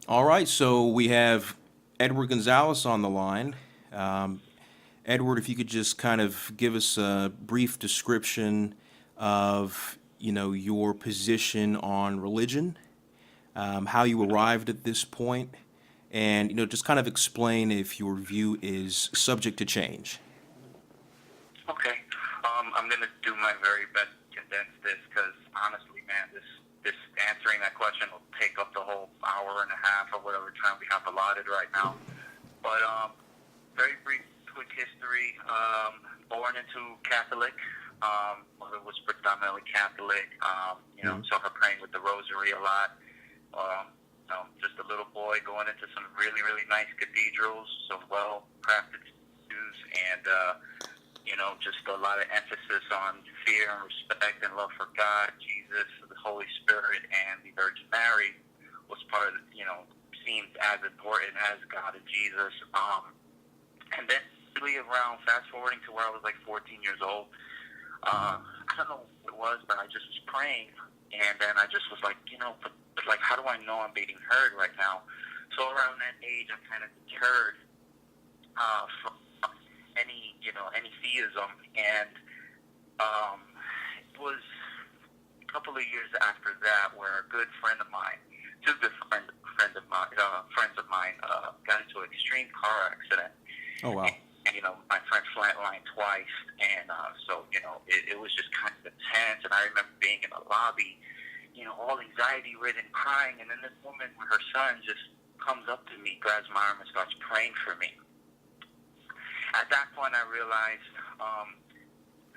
All right, so we have Edward Gonzalez on the line. Um, Edward, if you could just kind of give us a brief description of, your position on religion, how you arrived at this point, and, just kind of explain if your view is subject to change. Okay. I'm gonna do my very best to condense this because honestly, man, this answering that question will take up the whole hour and a half or whatever time we have allotted right now. But very brief, quick history. Born into Catholic. Mother was predominantly Catholic. Mhm. Saw her praying with the Rosary a lot. Just a little boy going into some really, really nice cathedrals, some well-crafted statues, and just a lot of emphasis on fear and respect and love for God, Jesus, the Holy Spirit, and the Virgin Mary was part of, seemed as important as God and Jesus. And then really around, fast forwarding to where I was like 14 years old, I don't know what it was, but I just was praying, and then I just was like, but like, how do I know I'm being heard right now? So around that age, I kind of deterred from any theism, and it was a couple of years after that where a good friend of mine, two good friends of mine, got into an extreme car accident. Oh, wow. And my friend flatlined twice, and it was just kind of intense. And I remember being in the lobby, all anxiety-ridden, crying, and then this woman with her son just comes up to me, grabs my arm, and starts praying for me. At that point, I realized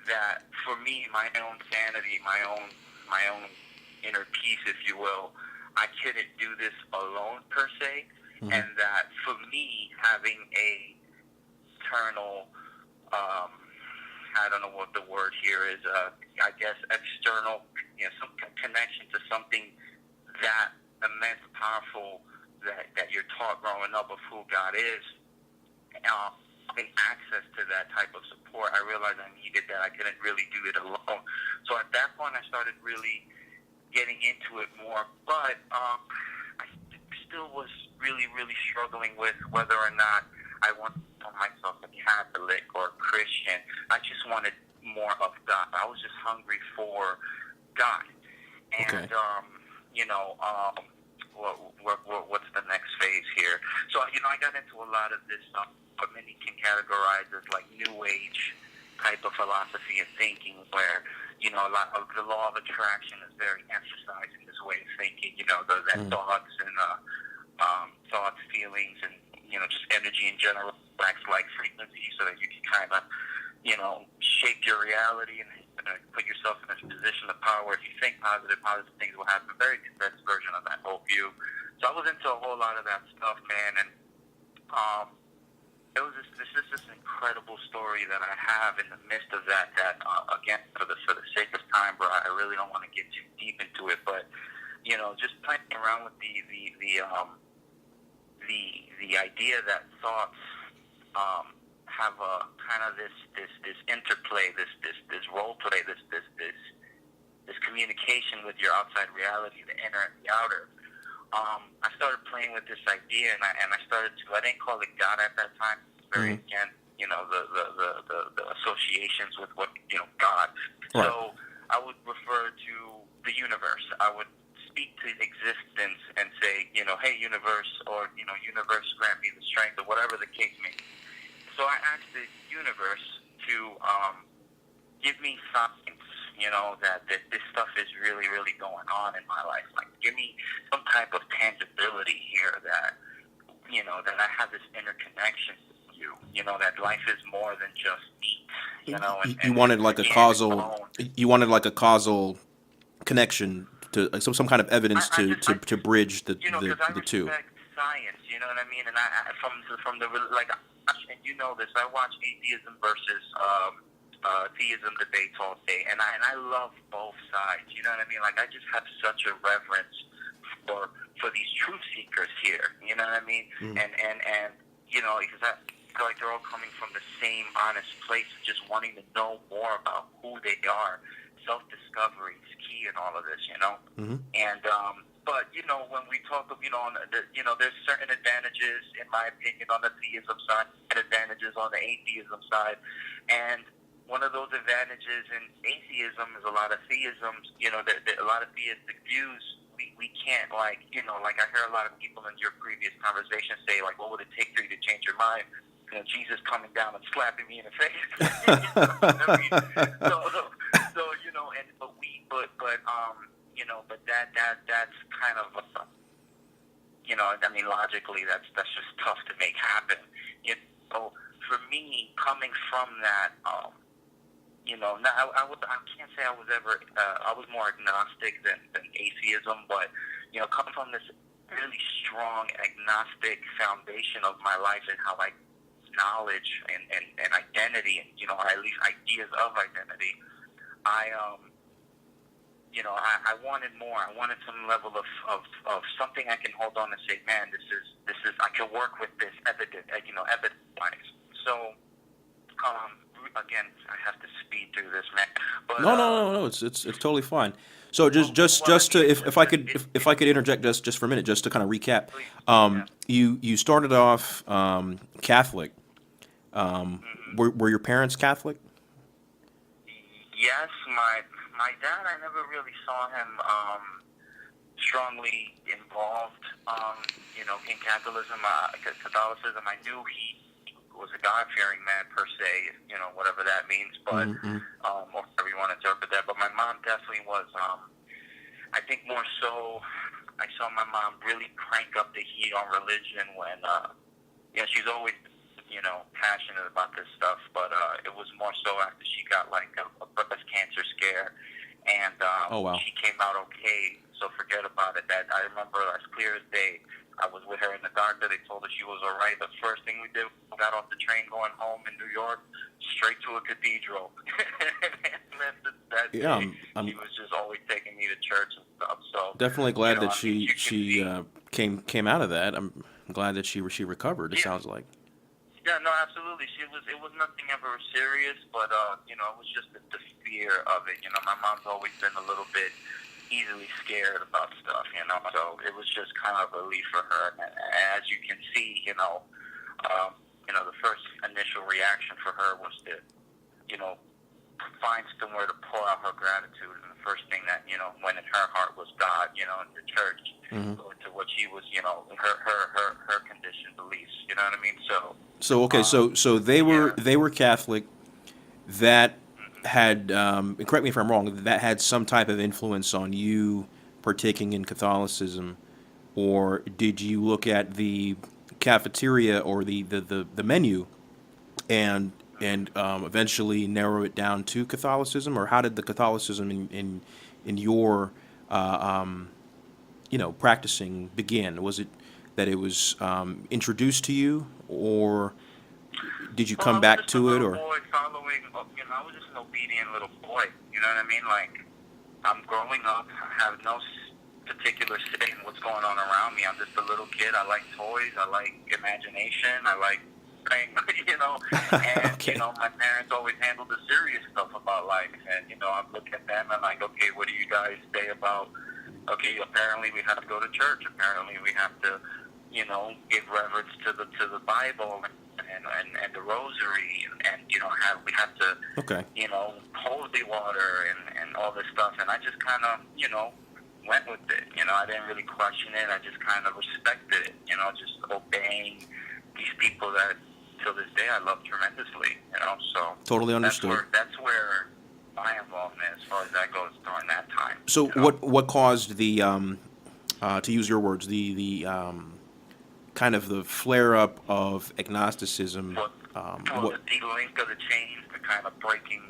that for me, my own sanity, my own inner peace, if you will, I couldn't do this alone per se, Mhm. and that for me, having a internal, I don't know what the word here is, I guess external, some connection to something that immense, powerful, that you're taught growing up of who God is, having access to that type of support, I realized I needed that. I couldn't really do it alone. So at that point, I started really getting into it more. But I still was really, really struggling with whether or not I wanted to call myself a Catholic or a Christian. I just wanted more of God. I was just hungry for God. Okay. And, what's the next phase here? So, I got into a lot of this, what many can categorize as like New Age type of philosophy and thinking where, a lot of the law of attraction is very emphasized in this way of thinking, that Mhm. thoughts and thoughts, feelings, and, just energy in general acts like frequency so that you can kind of, shape your reality and put yourself in this position of power. If you think positive things will happen. Very condensed version of that whole view. So I was into a whole lot of that stuff, man, and it was this incredible story that I have in the midst of that. Again, for the sake of time, bro, I really don't want to get too deep into it, but just playing around with the idea that thoughts have a kind of this interplay, this role play, this communication with your outside reality, the inner and the outer. I started playing with this idea, and I started to. I didn't call it God at that time. It's very Mhm. again, the associations with what God. Right. So I would refer to the universe. I would speak to existence and say, hey universe, or universe, grant me the strength, or whatever the case may be. So I asked the universe to give me signs, that this stuff is really, really going on in my life. Like, give me some type of tangibility here that, that I have this interconnection with you, that life is more than just meat, You and wanted like a skin and causal. bone. You wanted like a causal connection to like some kind of evidence to bridge Because I the two. respect science, you know what I mean? And I from the, like, and this, I watch atheism versus theism debates all day, and I love both sides. You know what I mean? Like, I just have such a reverence for these truth seekers here. You know what I mean? Mhm. And because I feel like they're all coming from the same honest place, just wanting to know more about who they are. Self discovery is key in all of this. Mhm. And but when we talk of on there's certain advantages, in my opinion, on the theism side, and advantages on the atheism side, and one of those advantages in atheism is a lot of theisms. A lot of theistic views. We can't like I hear a lot of people in your previous conversation say like, what would it take for you to change your mind? Jesus coming down and slapping me in the face. I mean, but that's kind of logically that's just tough to make happen. For me, coming from that, I can't say I was ever. I was more agnostic than atheism, but coming from this really strong agnostic foundation of my life and how I knowledge and identity, and at least ideas of identity, I wanted more. I wanted some level of something I can hold on and say, man, this is I can work with this evidence. So again, I have to speed through this, man. But, No. It's totally fine. So just to if I could interject just for a minute, just to kind of recap. You started off Catholic. Were your parents Catholic? Yes, my dad. I never really saw him strongly involved. In Catholicism. I knew he was a God-fearing man per se, whatever that means, but or however you want to interpret that. But my mom definitely was. I think more so, I saw my mom really crank up the heat on religion when, she's always, passionate about this stuff. But it was more so after she got like a breast cancer scare, and she came out okay. So forget about it. That I remember as clear as day. I was with her in the doctor. They told her she was all right. The first thing we did, we got off the train going home in New York, straight to a cathedral. He was just always taking me to church and stuff. So definitely glad that she came out of that. I'm glad that she recovered. It sounds like. Yeah, no, absolutely. It was nothing ever serious, but it was just the fear of it. My mom's always been a little bit easily scared about stuff, so it was just kind of a relief for her. And as you can see, the first initial reaction for her was to, find somewhere to pour out her gratitude. And the first thing that, went in her heart was God, and the church, to what she was, her conditioned beliefs, you know what I mean? So okay, so they were Catholic. That had, correct me if I'm wrong, that had some type of influence on you partaking in Catholicism, or did you look at the cafeteria or the menu and eventually narrow it down to Catholicism, or how did the Catholicism in your practicing begin? Was it that it was introduced to you, or did you come back to it, or? I was just an obedient little boy. You know what I mean? Like, I'm growing up. I have no particular say in what's going on around me. I'm just a little kid. I like toys. I like imagination. I like praying. And okay. My parents always handled the serious stuff about life. And I look at them and I'm like, okay, what do you guys say about? Okay, apparently we have to go to church. Apparently we have to, give reverence to the Bible and the rosary, and we have to, holy water and all this stuff. And I just kind of, went with it. I didn't really question it. I just kind of respected it. Just obeying these people that till this day I love tremendously. So totally understood. That's where my involvement, as far as that goes, during that time. So what caused the to use your words, the kind of the flare up of agnosticism? The link of the chain, the kind of breaking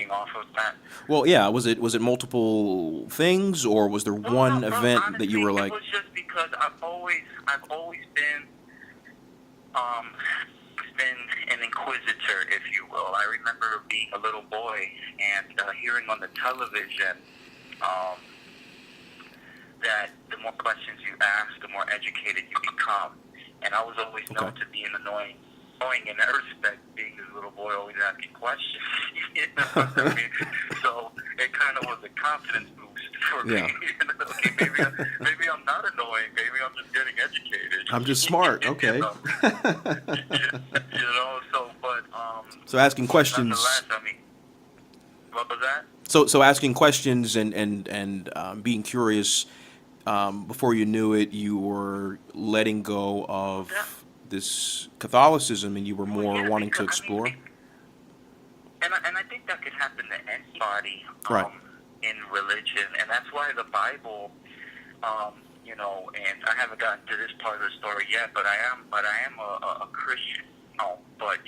off of that. Well, yeah. Was it multiple things, or was there one event honestly, that you were like? It was just because I've always been an inquisitor, if you will. I remember being a little boy and hearing on the television that the more questions you ask, the more educated you become. And I was always known to be an annoying in that respect, being this little boy always asking questions. You know what I mean? So it kind of was a confidence boost for me. Yeah. Okay, maybe I'm not annoying. Maybe I'm just getting educated. I'm just smart. Okay. So, but So asking but questions. nonetheless, I mean, what was that? So asking questions and being curious. Before you knew it, you were letting go Yeah. of this Catholicism, and you were Well, more yeah, wanting to because I mean, explore. and I think that could happen to anybody Right. in religion, and that's why the Bible, and I haven't gotten to this part of the story yet, but I am a Christian. But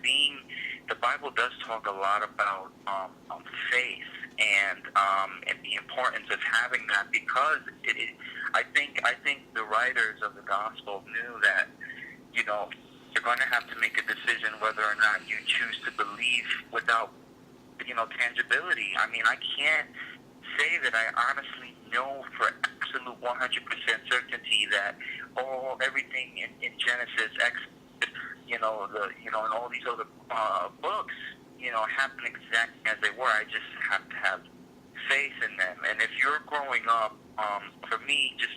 being the Bible does talk a lot about faith and the importance of having that because I think the writers of the gospel knew that you're going to have to make a decision whether or not you choose to believe without tangibility. I mean, I can't say that I honestly know for absolute 100% certainty that everything in Genesis, Exodus, and all these other books, happen exactly as they were. I just have to have faith in them. And if you're growing up, for me, just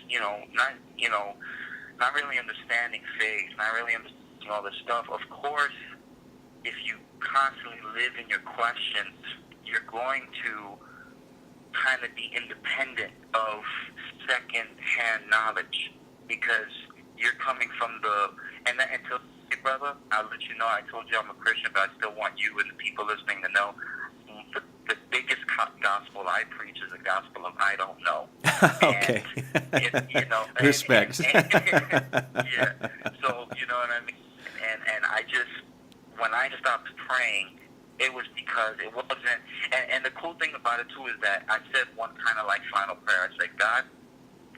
not really understanding faith, not really understanding all this stuff. Of course, if you constantly live in your questions, you're going to kind of be independent of second-hand knowledge because you're coming from until, hey, brother, I'll let you know, I told you I'm a Christian, but I still want you and the people listening to know the biggest gospel I preach is a gospel of I don't know. Okay. Respect. Yeah. So, you know what I mean? And I just, when I stopped praying, it was because it wasn't, and the cool thing about it too is that I said one kind of like final prayer. I said, God,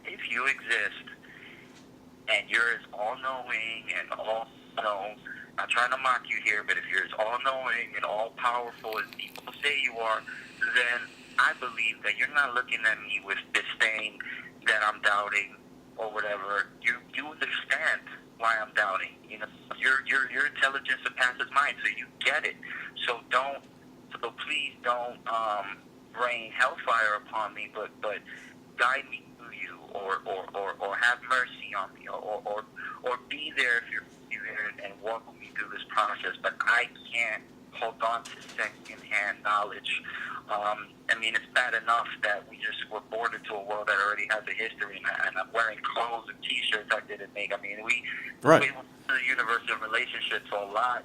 if you exist and you're as all-knowing and not trying to mock you here, but if you're as all-knowing and all-powerful as people say you are, then I believe that you're not looking at me with disdain that I'm doubting or whatever. You understand why I'm doubting. Your intelligence surpasses mine, so you get it. So please don't rain hellfire upon me, but guide me through you, or have mercy on me, or be there if you're here and walk with me through this process. But I can't hold on to second-hand knowledge. I mean, it's bad enough that we just were born into a world that already has a history, and I'm wearing clothes and T-shirts I didn't make. I mean, we live in the universe of relationships a lot.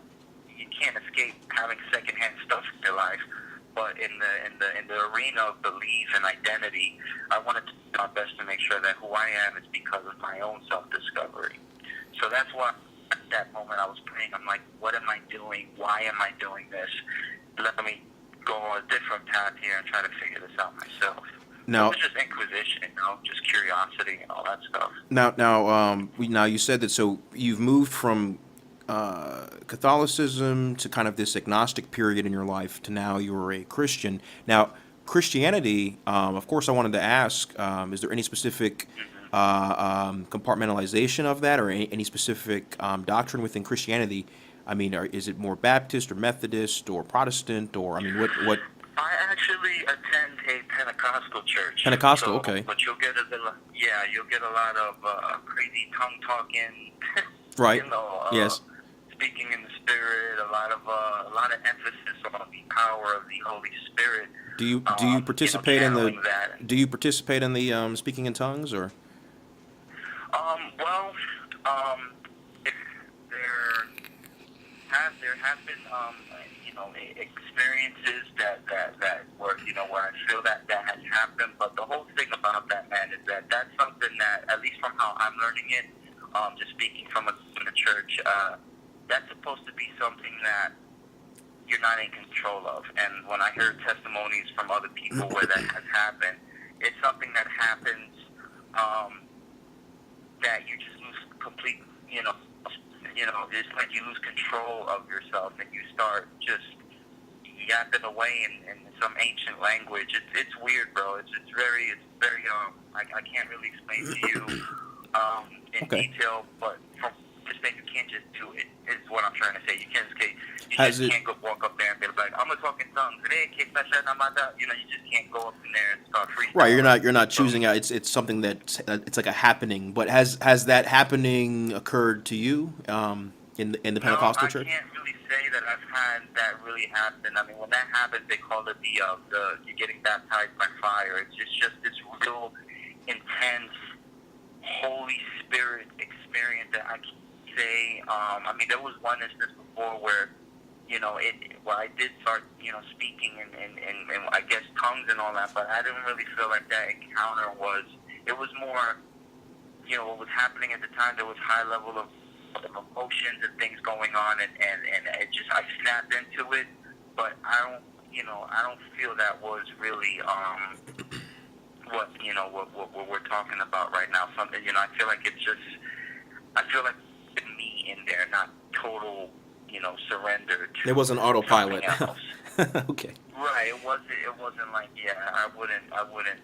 You can't escape having second-hand stuff in your life. But in the arena of belief and identity, I wanted to do my best to make sure that who I am is because of my own self-discovery. So that's why at that moment I was praying. I'm like, what am I doing? Why am I doing this? Let me go on a different path here and try to figure this out myself. Now, it was just inquisition, just curiosity and all that stuff. Now you said that, so you've moved from Catholicism to kind of this agnostic period in your life to now you're a Christian. Now, Christianity, of course, I wanted to ask, is there any specific compartmentalization of that, or any specific doctrine within Christianity? I mean, is it more Baptist or Methodist or Protestant, or I mean, what? I actually attend a Pentecostal church. Pentecostal, okay. But you'll get a lot of crazy tongue talking. Right. Yes. Speaking in the Spirit, a lot of emphasis on the power of the Holy Spirit. Do you participate in the that. Do you participate in the speaking in tongues, or? If there have been experiences that where I feel that has happened, but the whole thing about that, man, is that that's something that, at least from how I'm learning it, just speaking from the church, that's supposed to be something that you're not in control of. And when I hear testimonies from other people where that has happened, it's something that happens that you just lose complete, it's like you lose control of yourself and you start just yapping away in some ancient language. It's weird, bro. It's very I can't really explain to you in detail, but from this thing you can't just do it. is what I'm trying to say. You Has just it? can't go walk up there and be like, I'm gonna talk in tongues. You know, you just can't go up in there and start freestyling. Right, you're not choosing out. It's something that it's like a happening. But has that happening occurred to you in the Pentecostal church? No, I can't really say that I've had that really happen. I mean, when that happens, they call it the you're getting baptized by fire. It's just this real intense Holy Spirit experience that I can say. I mean, there was one instance before where, you know, I did start, you know, speaking in I guess tongues and all that, but I didn't really feel like that encounter was. It was more, you know, what was happening at the time. There was high level of emotions and things going on, and it just I snapped into it. But I don't feel that was really what we're talking about right now. Something, you know, I feel like me in there, not total, you know, surrender to. It wasn't autopilot. Something else. Okay. Right. It wasn't like, yeah. I wouldn't,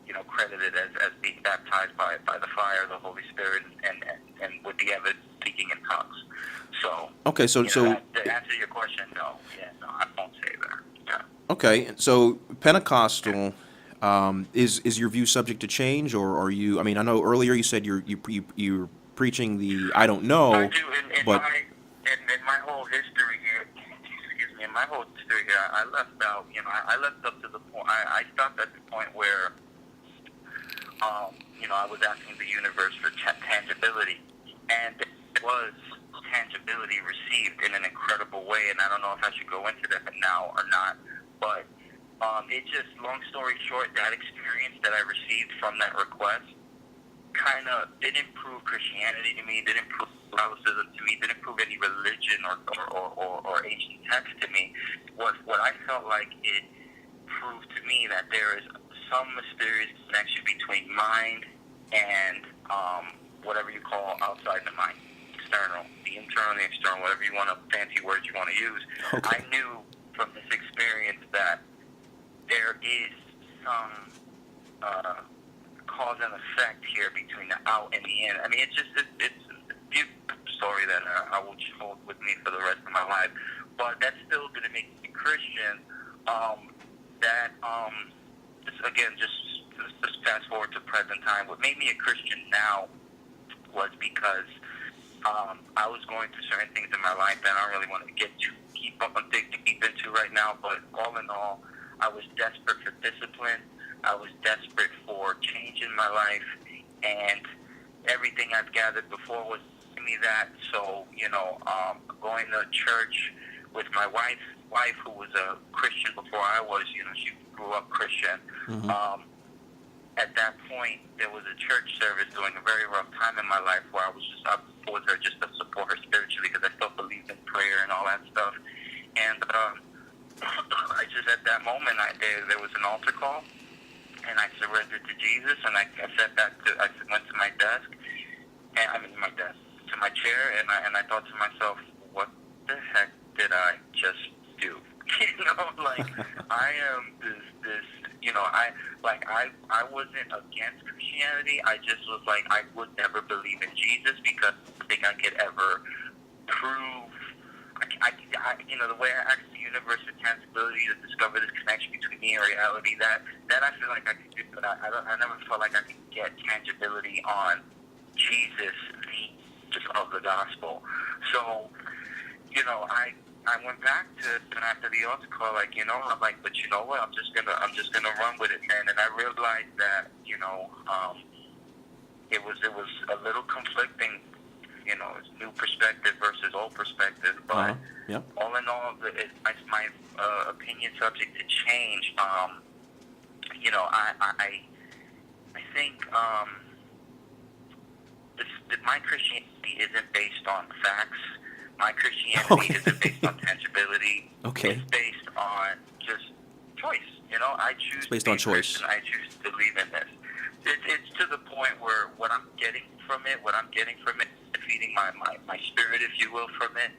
you know, credit it as being baptized by the fire of the Holy Spirit and with the ever speaking in tongues. So. Okay. So to answer your question, no. Yeah. No, I won't say that. Yeah. okay. So Pentecostal. Is your view subject to change, or are you? I mean, I know earlier you said you're preaching the I don't know, I do, but in my whole history here, excuse me, in my whole history here, I left out, you know, I left up to the point, I stopped at the point where, you know, I was asking the universe for tangibility, and there was tangibility received in an incredible way, and I don't know if I should go into that now or not, but it just, long story short, that experience that I received from that request kind of didn't prove Christianity to me, didn't prove Catholicism to me, didn't prove any religion or ancient text to me. What I felt like it proved to me that there is some mysterious connection between mind and whatever you call outside the mind, external, the internal, the external, whatever you want to, fancy words you want to use. Okay. I knew from this experience that there is some cause and effect here between the out and the in. I mean, it's a beautiful story that I will hold with me for the rest of my life. But that still didn't make me Christian. Just fast forward to present time. What made me a Christian now was because I was going through certain things in my life that I don't really want to get too deep into right now. But all in all, I was desperate for discipline. I was desperate for change in my life, and everything I've gathered before was giving me that. So, you know, going to church with my wife who was a Christian before I was, you know, she grew up Christian. Mm-hmm. At that point, there was a church service during a very rough time in my life where I was with her just to support her spiritually because I still believed in prayer and all that stuff. And I just, at that moment, there was an altar call, and I surrendered to Jesus, and I went to my desk, and to my chair, and I thought to myself, what the heck did I just do? You know, like, I am this, you know, I wasn't against Christianity. I just was like, I would never believe in Jesus because I don't think I could ever prove, you know, the way I asked the universe for tangibility to discover this connection between me and reality, that I feel like I could do, but I never felt like I could get tangibility on Jesus, just of the gospel. So, you know, I went back to after the altar call, like, you know, I'm like, but you know what? I'm just gonna run with it, man. And I realized that, you know, it was a little conflicting. You know, it's new perspective versus old perspective, but Yep. all in all, my opinion subject to change. You know, I think my Christianity isn't based on facts. My Christianity isn't based on tangibility. Okay. It's based on just choice. You know, I choose. It's based to be on choice. Christian. I choose to believe in this. It's to the point where what I'm getting from it, defeating my spirit, if you will, from it.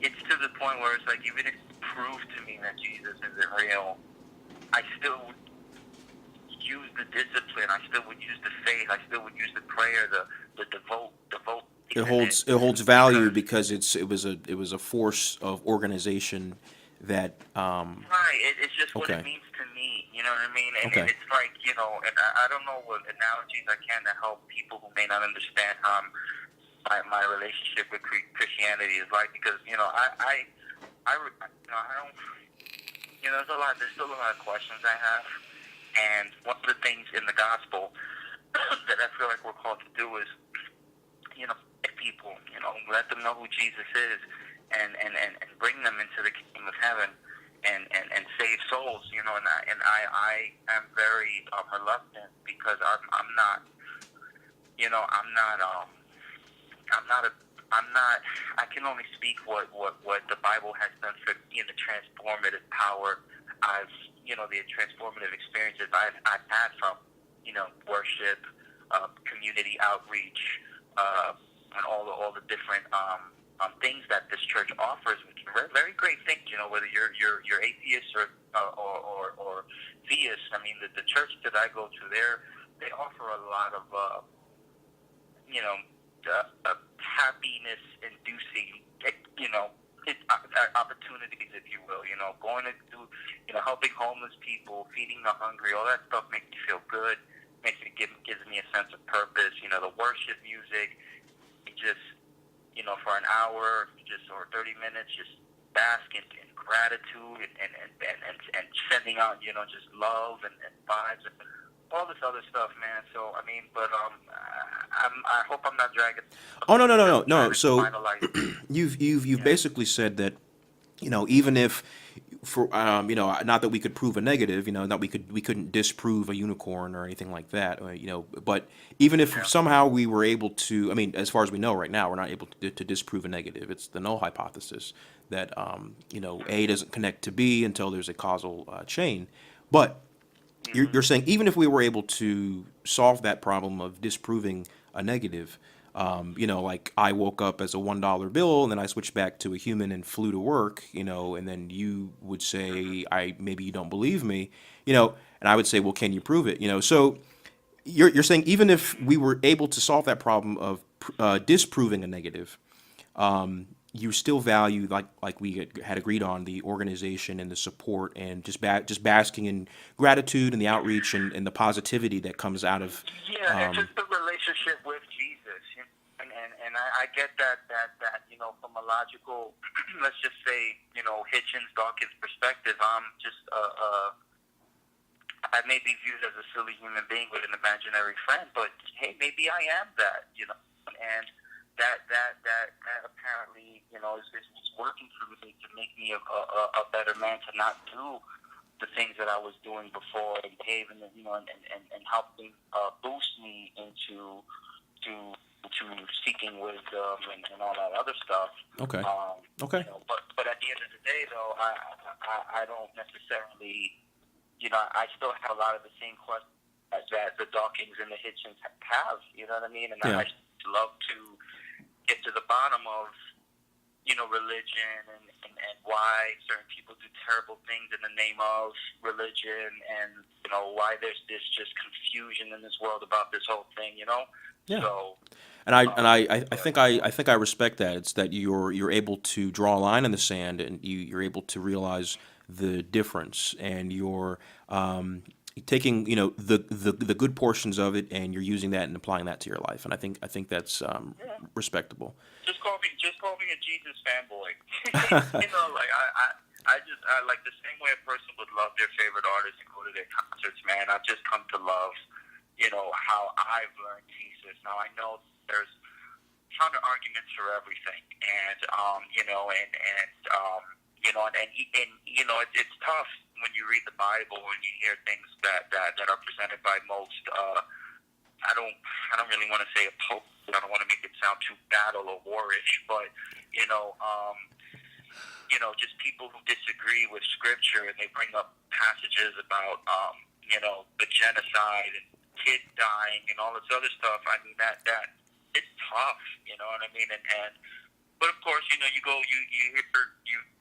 It's to the point where it's like, even if you prove to me that Jesus isn't real, I still would use the discipline. I still would use the faith. I still would use the prayer, the devote it holds value because it was a force of organization that right. It's just what it okay. means to me. You know what I mean? And Okay. it's like, and I don't know what analogies I can to help people who may not understand how my relationship with Christianity is like, because I don't. There's still a lot of questions I have, and one of the things in the gospel that I feel like we're called to do is, get people, let them know who Jesus is, and bring them into the kingdom of heaven, and save souls, and I am very reluctant, because I'm not, I'm not I'm not a I'm not. I can only speak what the Bible has done for me, and the transformative power the transformative experiences I've had from, worship, community outreach, and all the different things that this church offers, which are very, very great things. Whether you're atheist or theist. I mean, the church that I go to, they offer a lot of happiness-inducing, opportunities, if you will. Going to do, helping homeless people, feeding the hungry, all that stuff makes me feel good. Gives me a sense of purpose. The worship music, just, for an hour, or 30 minutes, just bask in gratitude and sending out, just love and vibes and all this other stuff, man. So I mean, but I hope I'm not dragging. Oh, no, no, no, no, no. Trying to So finalize. you've Yeah. basically said that, even if for not that we could prove a negative, not we couldn't disprove a unicorn or anything like that, but even if Yeah. somehow we were able to, I mean, as far as we know right now, we're not able to disprove a negative. It's the null hypothesis that A doesn't connect to B until there's a causal chain. But you're saying even if we were able to solve that problem of disproving a negative, like I woke up as a $1 bill and then I switched back to a human and flew to work, and then you would say, maybe you don't believe me, and I would say, well, can you prove it? So you're saying even if we were able to solve that problem of disproving a negative, you still value, like we had agreed on, the organization and the support and just basking in gratitude and the outreach and the positivity that comes out of. Yeah, it's just the relationship with Jesus, and I get that from a logical, let's just say, Hitchens Dawkins perspective, I'm just I may be viewed as a silly human being with an imaginary friend, but hey, maybe I am that, and that apparently, is working for me to make me a better man, to not do the things that I was doing before, and paving, and helping boost me into to seeking wisdom and all that other stuff. Okay. Okay. But at the end of the day, though, I don't necessarily, I still have a lot of the same questions that the Dawkins and the Hitchens have. You know what I mean? And Yeah. I love to get to the bottom of, religion and why certain people do terrible things in the name of religion, and why there's this just confusion in this world about this whole thing. Yeah. So. And I think I respect that. It's that you're able to draw a line in the sand, and you're able to realize the difference, and you're taking the good portions of it, and you're using that and applying that to your life. And I think that's respectable. Just call me a Jesus fanboy. I like the same way a person would love their favorite artist and go to their concerts, man. I've just come to love, how I've learned Jesus. Now I know there's counter arguments for everything, and it's tough when you read the Bible and you hear things that are presented by most. I don't really want to say a pope. I don't want to make it sound too battle or warish, but just people who disagree with Scripture, and they bring up passages about the genocide and kids dying and all this other stuff. I mean that it's tough, you know what I mean? But of course, you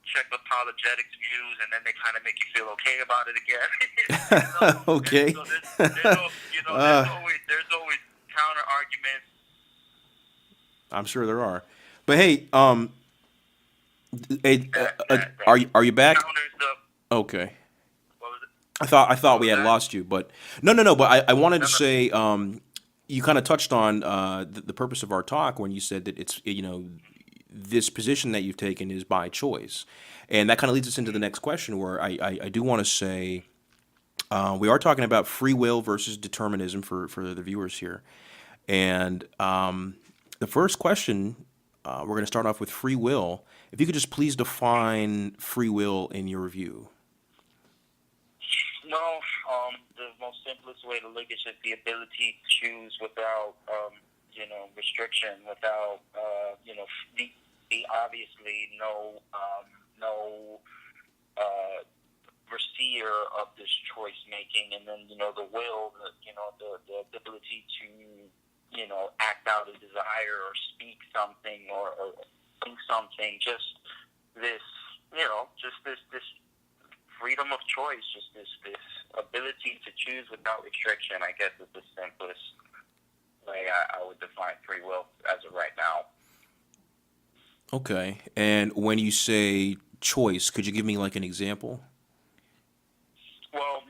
check apologetics views, and then they kind of make you feel okay about it again. Okay. So there's always counter arguments. I'm sure there are. But hey, hey, That are you back? counters the, Okay. what was it? I thought What we was had that? lost you, but no. But I wanted to No, no. say, you kind of touched on the purpose of our talk when you said that it's, this position that you've taken is by choice, and that kind of leads us into the next question, where I do want to say, we are talking about free will versus determinism for the viewers here, and the first question, we're going to start off with free will. If you could just please define free will in your view. Well, the most simplest way to look is just the ability to choose without, restriction, without, the obviously no overseer of this choice making, and then the will, the ability to act out a desire or speak something or think something. Just this, just this freedom of choice, just this ability to choose without restriction. I guess is the simplest way I would define free will as of right now. Okay. And when you say choice, could you give me like an example? Well,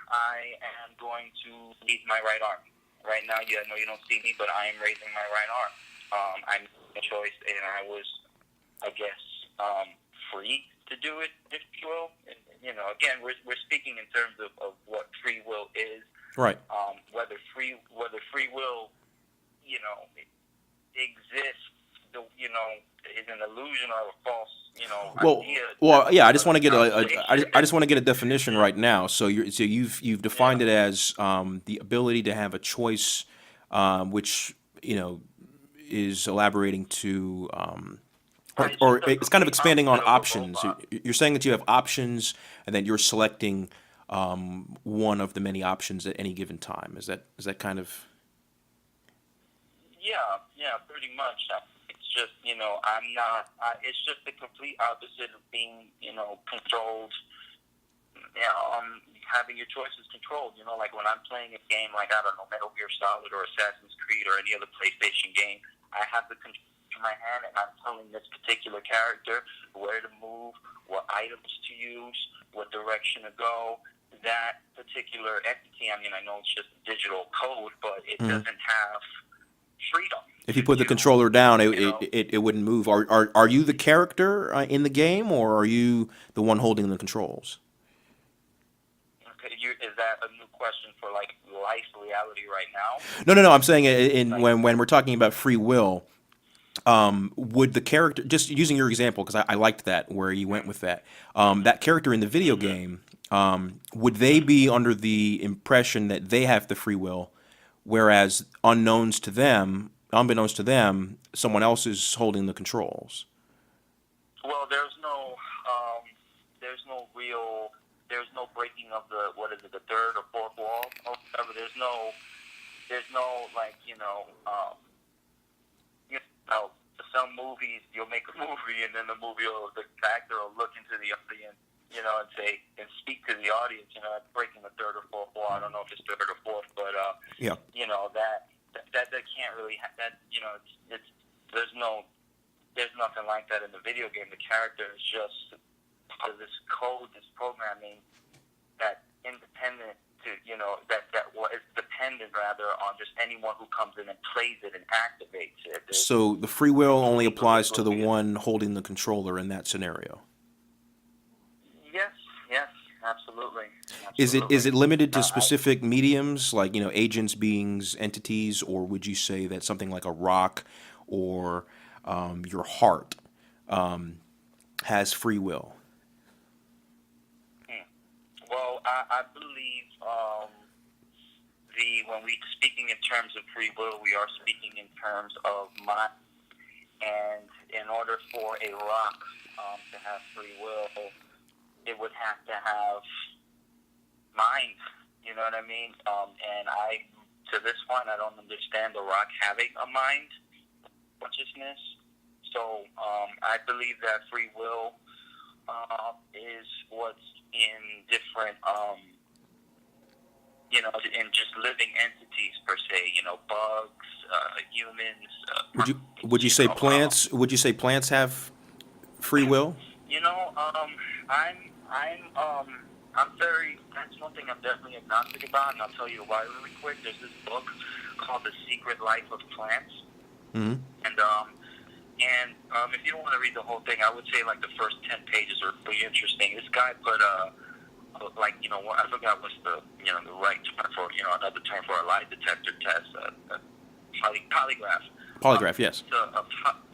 I am going to raise my right arm. Right now, I know you don't see me, but I am raising my right arm. I made a choice, and I was, I guess, free to do it, if you will. And, again, we're speaking in terms of what free will is. Right. Whether free will, exists, is an illusion or a false, Well, idea. yeah. I That's just want to another get conversation. I just want to get a definition right now. So you've defined Yeah. it as the ability to have a choice, which is elaborating to, It's or just the it's kind of complete expanding on opposite of a options. robot. You're saying that you have options, and that you're selecting one of the many options at any given time. Is that kind of? Yeah, pretty much. It's just, it's just the complete opposite of being, controlled. Having your choices controlled. Like when I'm playing a game like, I don't know, Metal Gear Solid or Assassin's Creed or any other PlayStation game, I have the control in my hand, and I'm telling this particular character where to move, what items to use, what direction to go. That particular entity, I know it's just digital code, but it doesn't have freedom. If you put the You, controller down, you know, it wouldn't move. Are you the character in the game, or are you the one holding the controls? okay, is that a new question for like life reality right now? No. I'm saying in Like, when we're talking about free will, would the character, just using your example, because I liked that where you went with that, that character in the video game, would they be under the impression that they have the free will, whereas unbeknownst to them, someone else is holding the controls? well, there's no breaking of the, what is it, the third or fourth wall or whatever. There's no like, some movies you'll make a movie, and then the actor will look into the audience, and say, and speak to the audience, breaking the third or fourth wall. I don't know if it's third or fourth, but Yeah. that can't really that, it's there's nothing like that in the video game. The character is just this code, this programming that independent to, is dependent rather on just anyone who comes in and plays it and activates it. So the free will only applies to the Absolutely. one holding the controller in that scenario. Yes, absolutely. Is it limited to I specific mediums, like agents, beings, entities, or would you say that something like a rock or your heart has free will? Well, I believe when we speaking in terms of free will, we are speaking in terms of mind. And in order for a rock to have free will, it would have to have mind. You know what I mean? And to this point, I don't understand the rock having a mind, consciousness. So I believe that free will is what's in different in just living entities per se, bugs, humans, Would you you say know, plants? Would you say plants have free will? You know, I'm very. That's one thing I'm definitely agnostic about, and I'll tell you why really quick. There's this book called The Secret Life of Plants, Mm-hmm. and if you don't want to read the whole thing, I would say like the first 10 pages are pretty interesting. This guy put I forgot what's the the right term for another term for a lie detector test, polygraph. Polygraph, yes.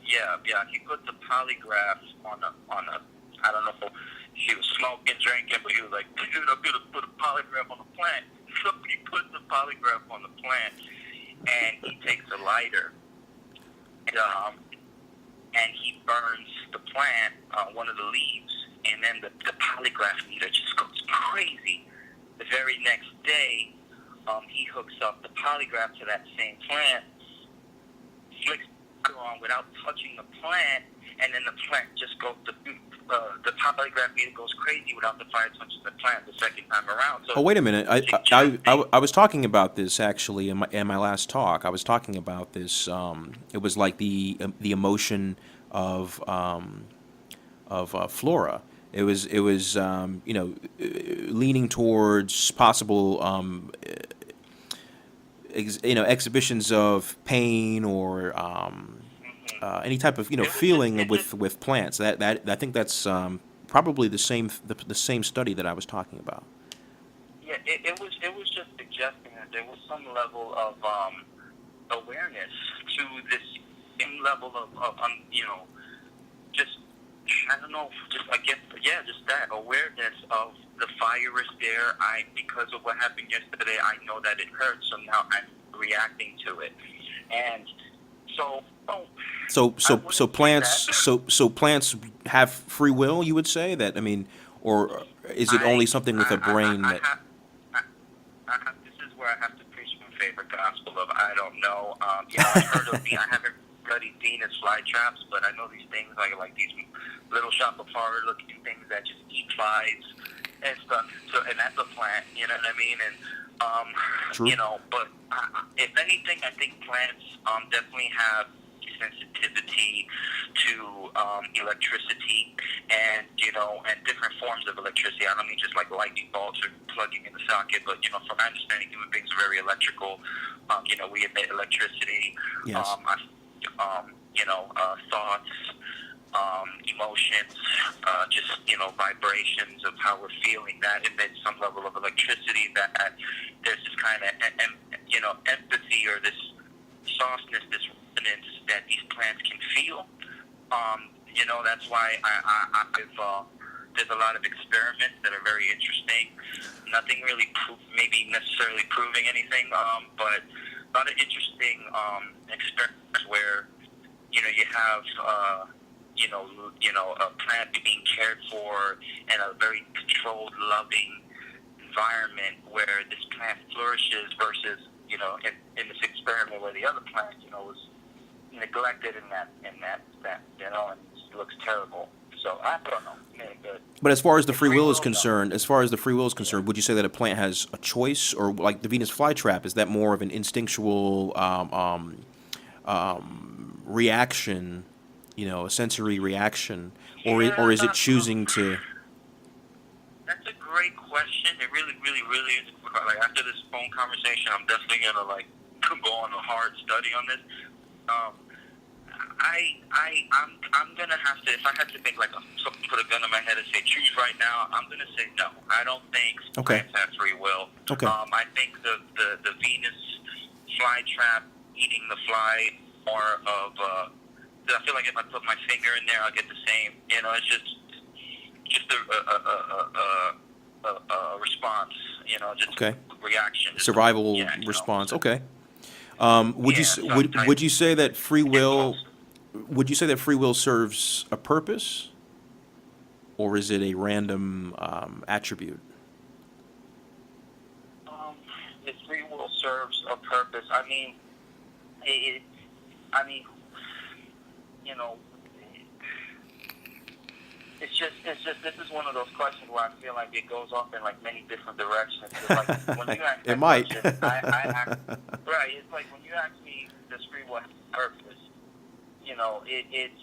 He put the polygraph on a. I don't know if he was smoking, drinking, but he was like, dude, I'm gonna put a polygraph on the plant. So he put the polygraph on the plant, and he takes a lighter, and he burns the plant, one of the leaves, and then the polygraph meter just goes crazy. The very next day, he hooks up the polygraph to that same plant, flicks it on without touching the plant, and then the plant just goes, the polygraph meter goes crazy without the fire touching the plant the second time around. So Oh, wait a minute. I was talking about this actually in my last talk. I was talking about this. It was like the emotion of flora. It was leaning towards possible exhibitions of pain or any type of feeling with plants. That I think that's probably the same study that I was talking about. Yeah, it was just suggesting that there was some level of awareness to this same level of just I don't know, just I guess just that awareness of the fire is there. Because of what happened yesterday, I know that it hurts, so now I'm reacting to it, and so. So plants have free will. You would say that? I mean, or is it only something with a brain that? This is where I have to preach my favorite gospel of I don't know. I've heard of I haven't studied Venus flytraps, but I know these things like these little shopify looking things that just eat flies and stuff. So, and that's a plant, you know what I mean? And True. But if anything, I think plants definitely have sensitivity to electricity and and different forms of electricity. I don't mean just like lightning bolts or plugging in the socket, but from my understanding, human beings are very electrical. We emit electricity. Yes. Thoughts, emotions, just vibrations of how we're feeling. That emits some level of electricity. That there's this kind of empathy or this softness, this resonance that these plants can feel. That's why there's a lot of experiments that are very interesting. Nothing really maybe necessarily proving anything, but a lot of interesting experiments where you have a plant being cared for in a very controlled, loving environment where this plant flourishes versus in this experiment where the other plant was neglected and it looks terrible. So I don't know. Good. But as far as the free will is concerned, would you say that a plant has a choice, or like the Venus flytrap, is that more of an instinctual reaction, a sensory reaction, or is it choosing to? That's a great question. It really, really, really is. Like after this phone conversation, I'm definitely gonna go on a hard study on this. I'm gonna have to, if I had to make put a gun in my head and say choose right now, I'm gonna say no. I don't think plants have free will. Okay. I think the Venus flytrap eating the fly more of. I feel like if I put my finger in there, I'll get the same. It's just a response. Just a reaction. Survival response. Okay. Would you say that free will? Would you say that free will serves a purpose, or is it a random attribute? If free will serves a purpose, I mean, this is one of those questions where I feel like it goes off in like many different directions. It's like when you ask It that might. question, I ask, right. It's like when you ask me, does free will have purpose? You know, it's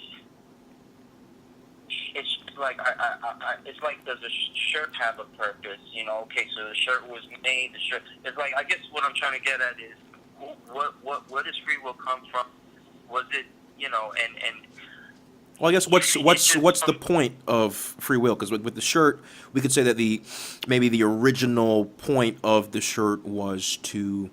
like it's like, does a shirt have a purpose? You know, okay, so the shirt was made. The shirt. It's like, I guess what I'm trying to get at is where does free will come from? Was it, you know, and Well, I guess what's it what's just what's the point of free will? Because with the shirt, we could say that maybe the original point of the shirt was to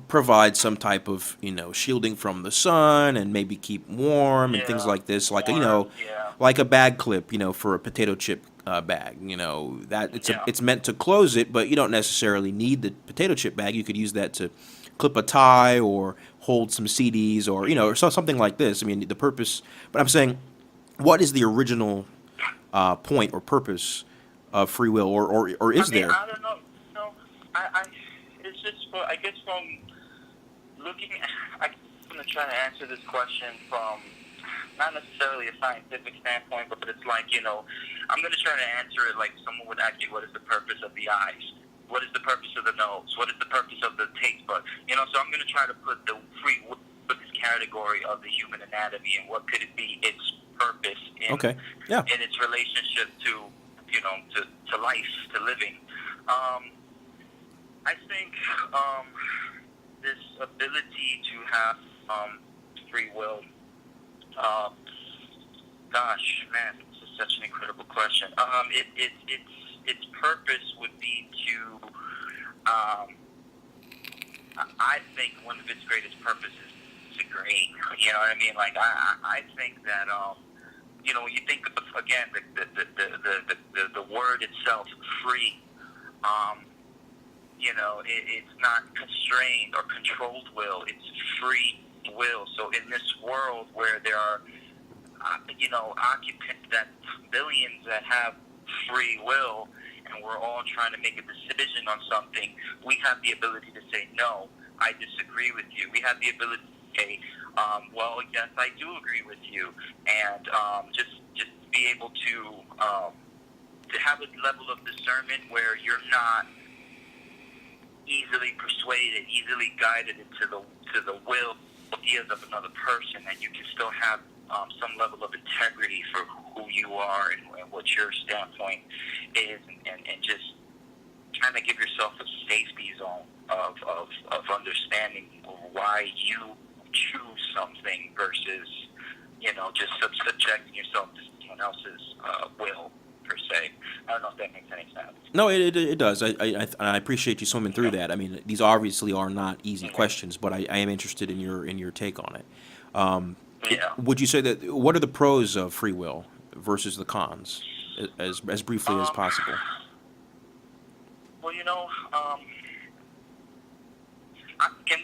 provide some type of shielding from the sun and maybe keep warm and things yeah, like this, like warm, yeah, like a bag clip, for a potato chip bag. That yeah, it's meant to close it, but you don't necessarily need the potato chip bag. You could use that to clip a tie or hold some CDs or or something like this. I mean, the purpose. But I'm saying, what is the original point or purpose of free will, or I is mean, there? I don't know. No, I it's just I guess from looking, I'm going to try to answer this question from not necessarily a scientific standpoint, but it's like, I'm going to try to answer it like someone would ask you, what is the purpose of the eyes? What is the purpose of the nose? What is the purpose of the taste bud? So I'm going to try to put the free will in this category of the human anatomy and what could it be its purpose Okay. Yeah. in its relationship to, to life, to living. I think this ability to have free will. Gosh, man, this is such an incredible question. Its purpose would be to. I think one of its greatest purposes is to gain. You know what I mean? Like I think that when you think of again the word itself, free. It's not constrained or controlled will. It's free will. So in this world where there are, occupants that billions that have free will, and we're all trying to make a decision on something, we have the ability to say, no, I disagree with you. We have the ability to say, well, yes, I do agree with you, and just be able to have a level of discernment where you're not easily persuaded, easily guided into the will, ideas of another person, and you can still have some level of integrity for who you are and what your standpoint is, and just trying to give yourself a safety zone of understanding why you choose something versus just subjecting yourself to someone else's will per se. I don't know if that makes any sense. No, it does. I appreciate you swimming through that. I mean, these obviously are not easy questions, but I am interested in your take on it. Yeah. Would you say that what are the pros of free will versus the cons, as briefly as possible? Well, can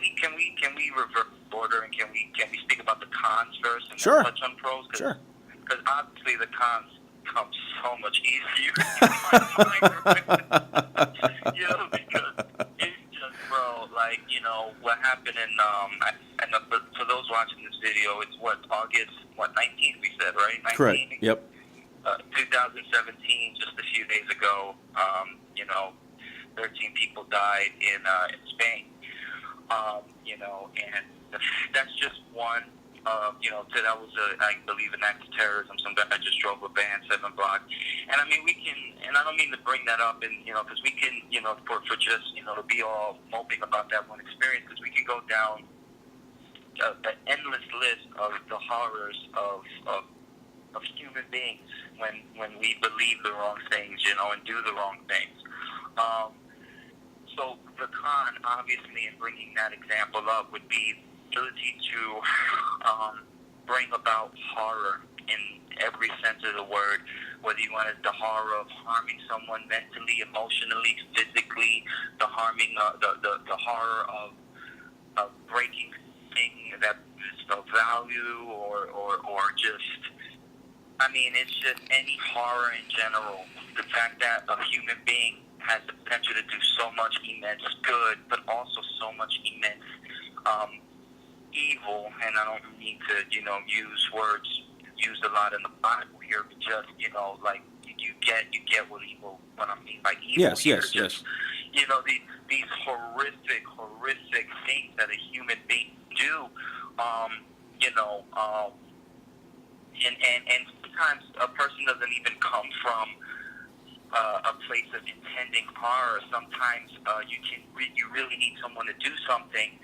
we reverse order, and can we speak about the cons first and Sure. then touch on pros? Sure. Because obviously the cons come so much easier in my mind. Because it's just, bro, like, what happened in, and for those watching this video, it's August 19th, we said, right? 19th? Correct. Yep. 2017, just a few days ago, 13 people died in Spain, and that's just one. That was, I believe, an act of terrorism. Some guy just drove a van 7 blocks. And I mean, we can, and I don't mean to bring that up, and, because we can, for just, to be all moping about that one experience, because we can go down an endless list of the horrors of human beings when we believe the wrong things, and do the wrong things. So the con, obviously, in bringing that example up would be ability to bring about horror in every sense of the word, whether you want it the horror of harming someone mentally, emotionally, physically, the horror of breaking something that is of value, or just, I mean, it's just any horror in general. The fact that a human being has the potential to do so much immense good, but also so much immense evil, and I don't need to, use words used a lot in the Bible behavior, but just, like you get what I mean by evil. Yes, here. yes, Just, yes. these horrific things that a human being do. And sometimes a person doesn't even come from a place of intending horror. Sometimes you really need someone to do something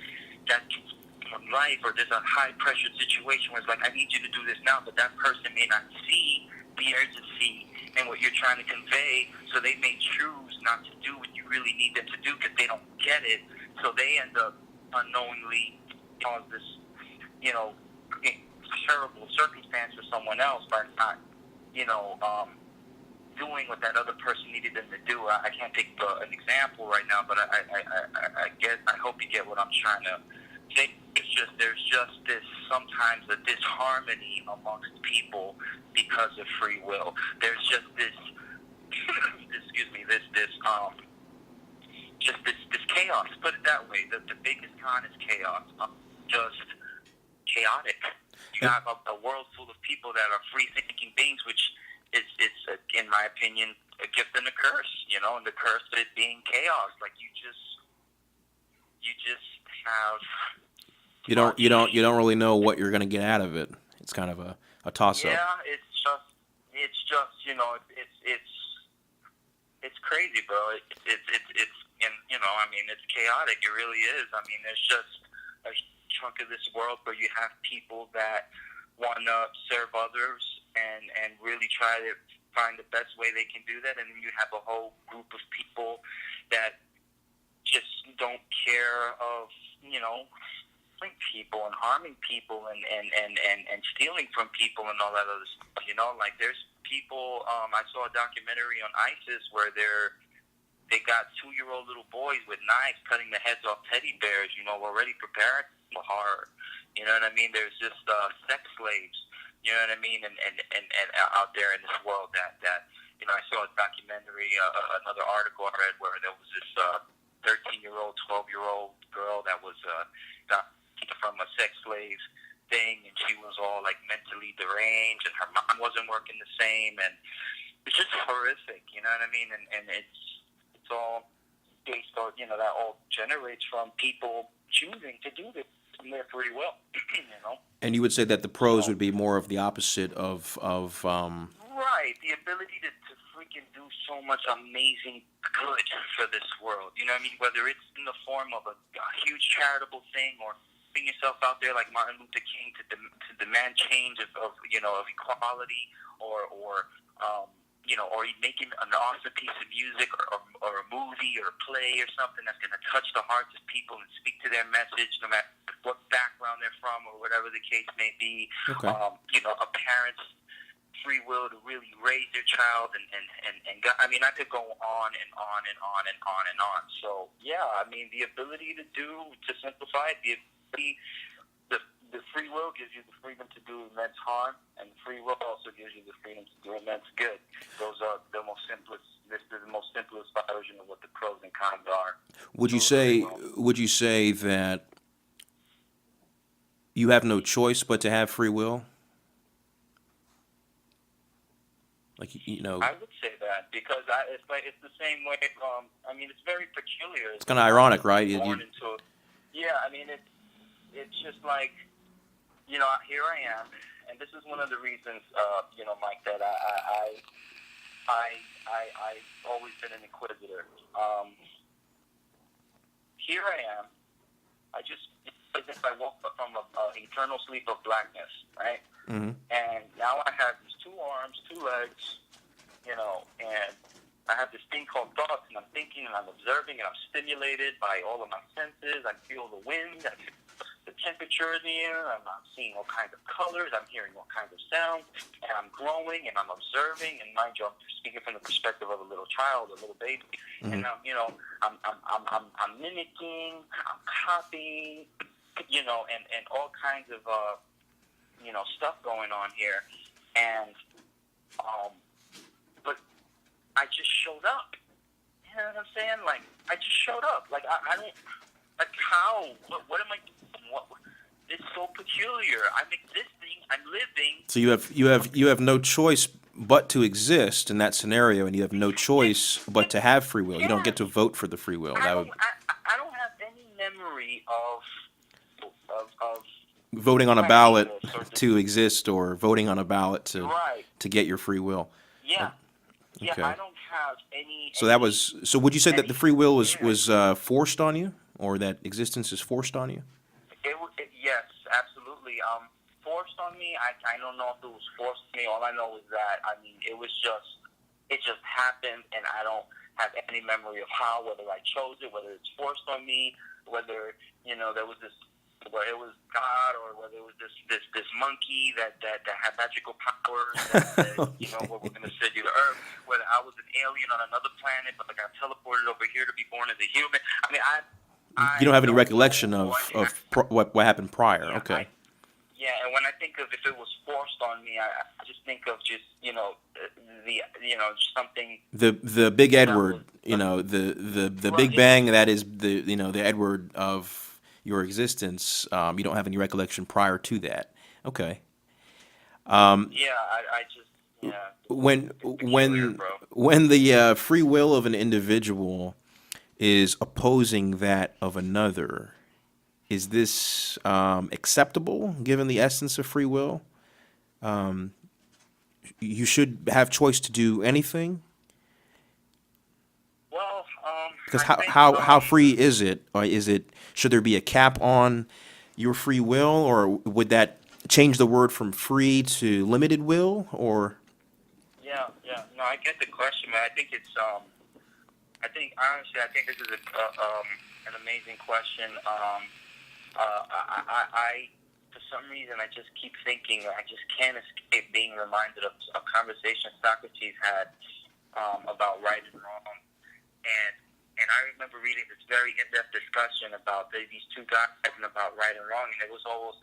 that can from life, or there's a high pressure situation where it's like, I need you to do this now, but that person may not see the urgency and what you're trying to convey, so they may choose not to do what you really need them to do because they don't get it. So they end up unknowingly cause this, terrible circumstance for someone else by not, doing what that other person needed them to do. I can't take an example right now, but I hope you get what I'm trying to say. There's just this sometimes a disharmony amongst people because of free will. There's just this this chaos. Put it that way. The biggest con is chaos. Just chaotic. You have a world full of people that are free thinking beings, which it's in my opinion a gift and a curse. And the curse of it being chaos. Like you just have. You don't really know what you're going to get out of it. It's kind of a toss up. Yeah, it's just it's crazy, bro. It's it's chaotic. It really is. I mean, there's just a chunk of this world where you have people that want to serve others and really try to find the best way they can do that, and then you have a whole group of people that just don't care of people and harming people and stealing from people and all that other stuff. Like there's people. I saw a documentary on ISIS where they got 2-year-old little boys with knives cutting the heads off teddy bears. Already prepared for horror. You know what I mean? There's just sex slaves. You know what I mean? And out there in this world that I saw a documentary, another article I read where there was this 13-year-old, 12-year-old girl that was got from a sex slave thing, and she was all like mentally deranged, and her mind wasn't working the same, and it's just horrific. You know what I mean? And it's all based on that all generates from people choosing to do this from their free will. And you would say that the pros would be more of the opposite of right, the ability to freaking do so much amazing good for this world. You know what I mean? Whether it's in the form of a huge charitable thing or putting yourself out there like Martin Luther King to demand change of equality, or making an awesome piece of music or a movie or a play or something that's going to touch the hearts of people and speak to their message, no matter what background they're from or whatever the case may be. Okay. A parent's free will to really raise their child and I mean, I could go on and on and on and on and on. So yeah, I mean, the ability to simplify it, the free will gives you the freedom to do immense harm, and free will also gives you the freedom to do immense good. Those are the most simplest. This is the most simplest version of what the pros and cons are. Would you say that you have no choice but to have free will? Like I would say that because it's the same way. I mean, it's very peculiar. It's kind of ironic, right? Yeah, I mean, it's just like, here I am, and this is one of the reasons, Mike, that I've always been an inquisitor. Here I am. It's as if I woke up from an eternal sleep of blackness, right? Mm-hmm. And now I have these 2 arms, 2 legs, and I have this thing called thoughts, and I'm thinking, and I'm observing, and I'm stimulated by all of my senses. I feel the wind, I feel the temperature in the air, I'm seeing all kinds of colors, I'm hearing all kinds of sounds, and I'm growing, and I'm observing, and mind you, I'm speaking from the perspective of a little child, a little baby, Mm-hmm. and I'm mimicking, I'm copying, and all kinds of, stuff going on here, and, but I just showed up. You know what I'm saying? Like, I just showed up. Like, I don't, like, how? What am I doing? It's so peculiar. I'm existing. I'm living. So you have no choice but to exist in that scenario, and you have no choice but to have free will. You don't Yeah, get to vote for the free will. That would I don't have any memory of voting on a planning ballot this or to exist, or voting on a ballot right. to get your free will. Yeah, yeah. Okay. I don't have any So that was. So would you say that the free will experience. was forced on you, or that existence is forced on you? Yes, absolutely. Forced on me. I don't know if it was forced on me. All I know is that it just happened, and I don't have any memory of how, whether I chose it, whether it's forced on me, whether there was this, whether it was God, or whether it was this monkey that had magical powers that what we're going to send you to Earth, whether I was an alien on another planet, but I got teleported over here to be born as a human. I mean, You don't have any don't recollection know what happened prior. yeah, Okay. and when I think of if it was forced on me, I just think of just something The Big that Edward, was the right. Big Bang, that is the Edward of your existence. You don't have any recollection prior to that. Okay. I just When it's peculiar, bro. when the free will of an individual is opposing that of another, is this acceptable given the essence of free will? You should have choice to do anything. Well, Because I think how free is it? Or should there be a cap on your free will, or would that change the word from free to limited will? Or no, I get the question, man. I think it's I think this is an amazing question. I for some reason I just keep thinking, I just can't escape being reminded of a conversation Socrates had about right and wrong, and I remember reading this very in-depth discussion about these two guys talking about right and wrong, and it was almost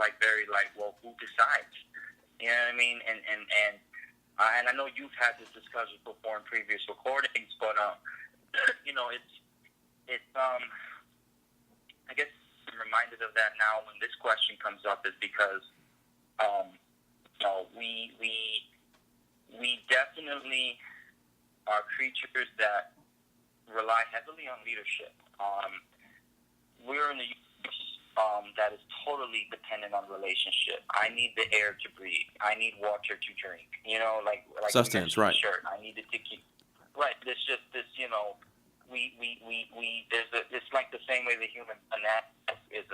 like very like, well, who decides? You know what I mean? And I know you've had this discussion before in previous recordings, but it's I guess I'm reminded of that now when this question comes up is because we definitely are creatures that rely heavily on leadership. We're in a universe that is totally dependent on relationship. I need the air to breathe. I need water to drink. Like sustenance, right? Shirt. I need it to keep. Right. There's just this. It's like the same way the human anatomy is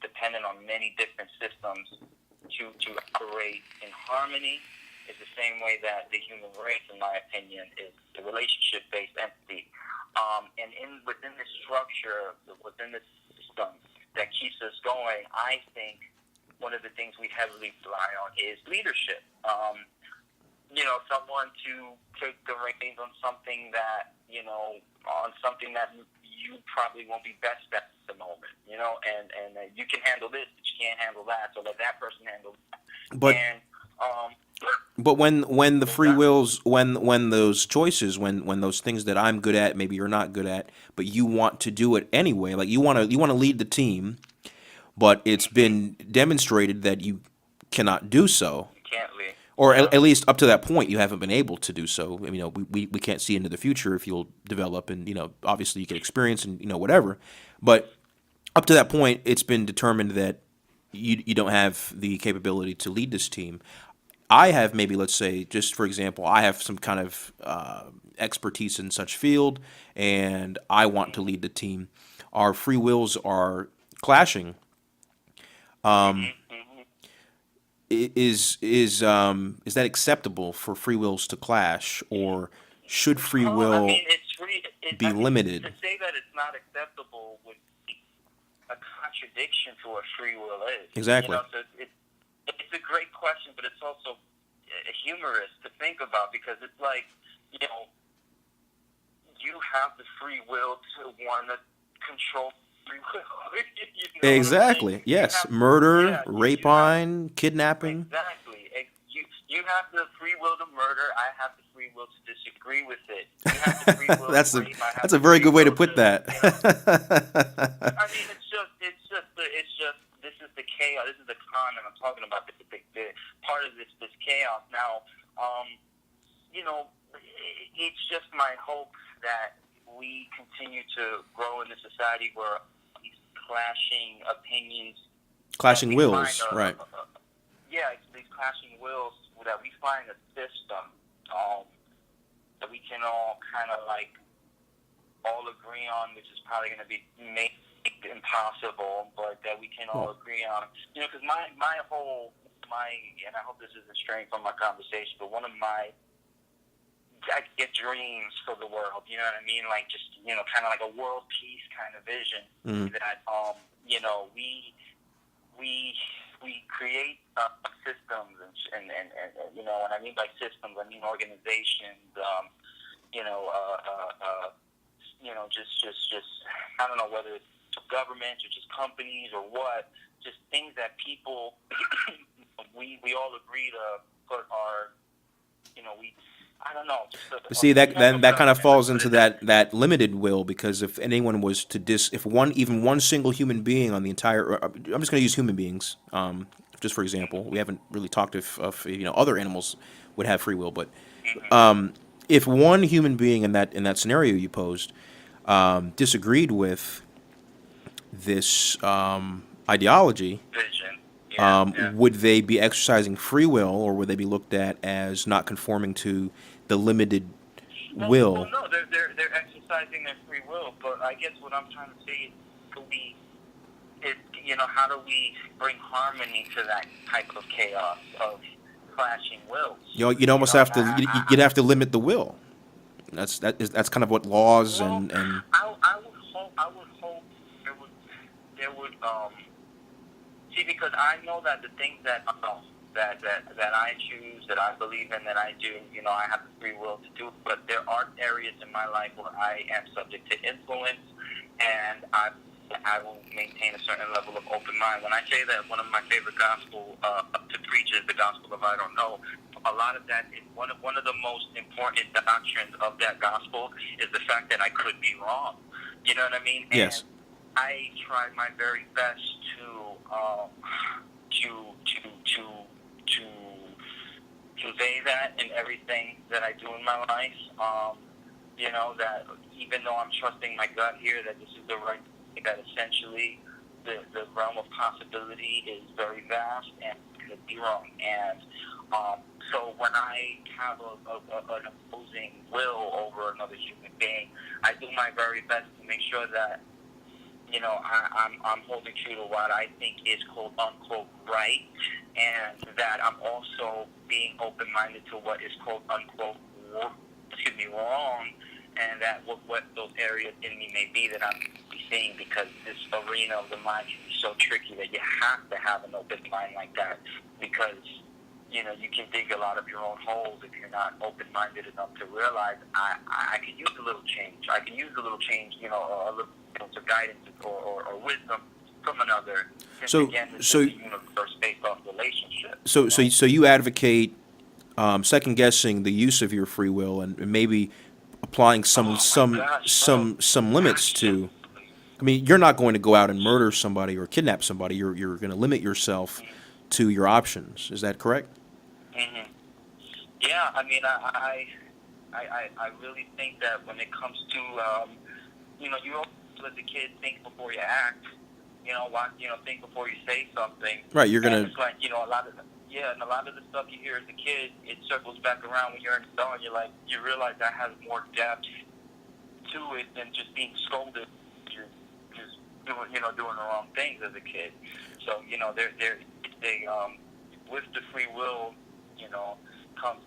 dependent on many different systems to operate in harmony. Is the same way that the human race, in my opinion, is a relationship-based entity. And within this structure, within this system that keeps us going, I think one of the things we heavily rely on is leadership. Someone to take the reins on something that you probably won't be best at the moment. And you can handle this, but you can't handle that. So let that person handle that. But And but when the free wills, when those choices, when those things that I'm good at, maybe you're not good at, but you want to do it anyway, like you want to lead the team, but it's been demonstrated that you cannot do so, you can't leave. or at least up to that point you haven't been able to do so. We can't see into the future if you'll develop, and obviously you get experience and whatever, but up to that point it's been determined that you don't have the capability to lead this team. I have, maybe, let's say, just for example, I have some kind of expertise in such field, and I want to lead the team. Our free wills are clashing. Is that acceptable for free wills to clash, or should free will be limited? To say that it's not acceptable would be a contradiction to what free will is. Exactly. So it's a great question, but it's also humorous to think about, because it's like, you have the free will to want to control free will. Exactly. What I mean? Yes. Murder, rapine, kidnapping. Exactly. You have the free will to murder. I have the free will to disagree with it. You have the free will That's to rape. I have that's a the very free good way to will put that. I mean, it's just this is the chaos. This is the con that I'm talking about. The part of this chaos. Now, Um, it's just my hope that we continue to grow in a society where these clashing opinions that Clashing we find wills, right? it's these clashing wills that we find a system that we can all kind of like all agree on, which is probably going to be made impossible, but that we can all agree on. Because and I hope this isn't straying from my conversation, but one of my I get dreams for the world. You know what I mean? Like just kind of like a world peace kind of vision. That we create systems and what I mean by systems, I mean organizations. Just I don't know whether it's governments or just companies or what. Just things that people we all agree to put our we. I don't know. But see, that kind of falls into that limited will, because if anyone was to if even one single human being on the entire, I'm just going to use human beings, just for example. We haven't really talked if other animals would have free will, but if one human being in that scenario you posed disagreed with this ideology, vision. would they be exercising free will, or would they be looked at as not conforming to the limited will? No, they're exercising their free will. But I guess what I'm trying to say is how do we bring harmony to that type of chaos of clashing wills? You'd almost have to. You'd have to limit the will. That's kind of what laws and. I would hope there would see, because I know that the things that I choose, that I believe in, that I do, I have the free will to do. But there are areas in my life where I am subject to influence, and I will maintain a certain level of open mind. When I say that one of my favorite gospel to preach is the gospel of I don't know, a lot of that is one of the most important doctrines of that gospel is the fact that I could be wrong. You know what I mean? Yes. And I try my very best to convey that in everything that I do in my life. That even though I'm trusting my gut here, that this is the right thing, that essentially the realm of possibility is very vast and could be wrong. And so when I have an opposing will over another human being, I do my very best to make sure that I'm holding true to what I think is quote unquote right, and that I'm also being open-minded to what is quote unquote wrong, and that what those areas in me may be that I'm seeing, because this arena of the mind can be so tricky that you have to have an open mind like that, because you can dig a lot of your own holes if you're not open-minded enough to realize I could use a little change. I can use a little change, a little guidance or wisdom from another. So again, this is a universe based off relationship. So you advocate second guessing the use of your free will, and maybe applying some limits to. I mean, you're not going to go out and murder somebody or kidnap somebody. You're going to limit yourself to your options. Is that correct? Mm-hmm. Yeah, I mean, I really think that when it comes to you also as a kid think before you act. Think before you say something. Right, you're gonna. And it's like a lot of the stuff you hear as a kid, it circles back around when you're an adult. You realize that has more depth to it than just being scolded, just doing the wrong things as a kid. So with the free will, comes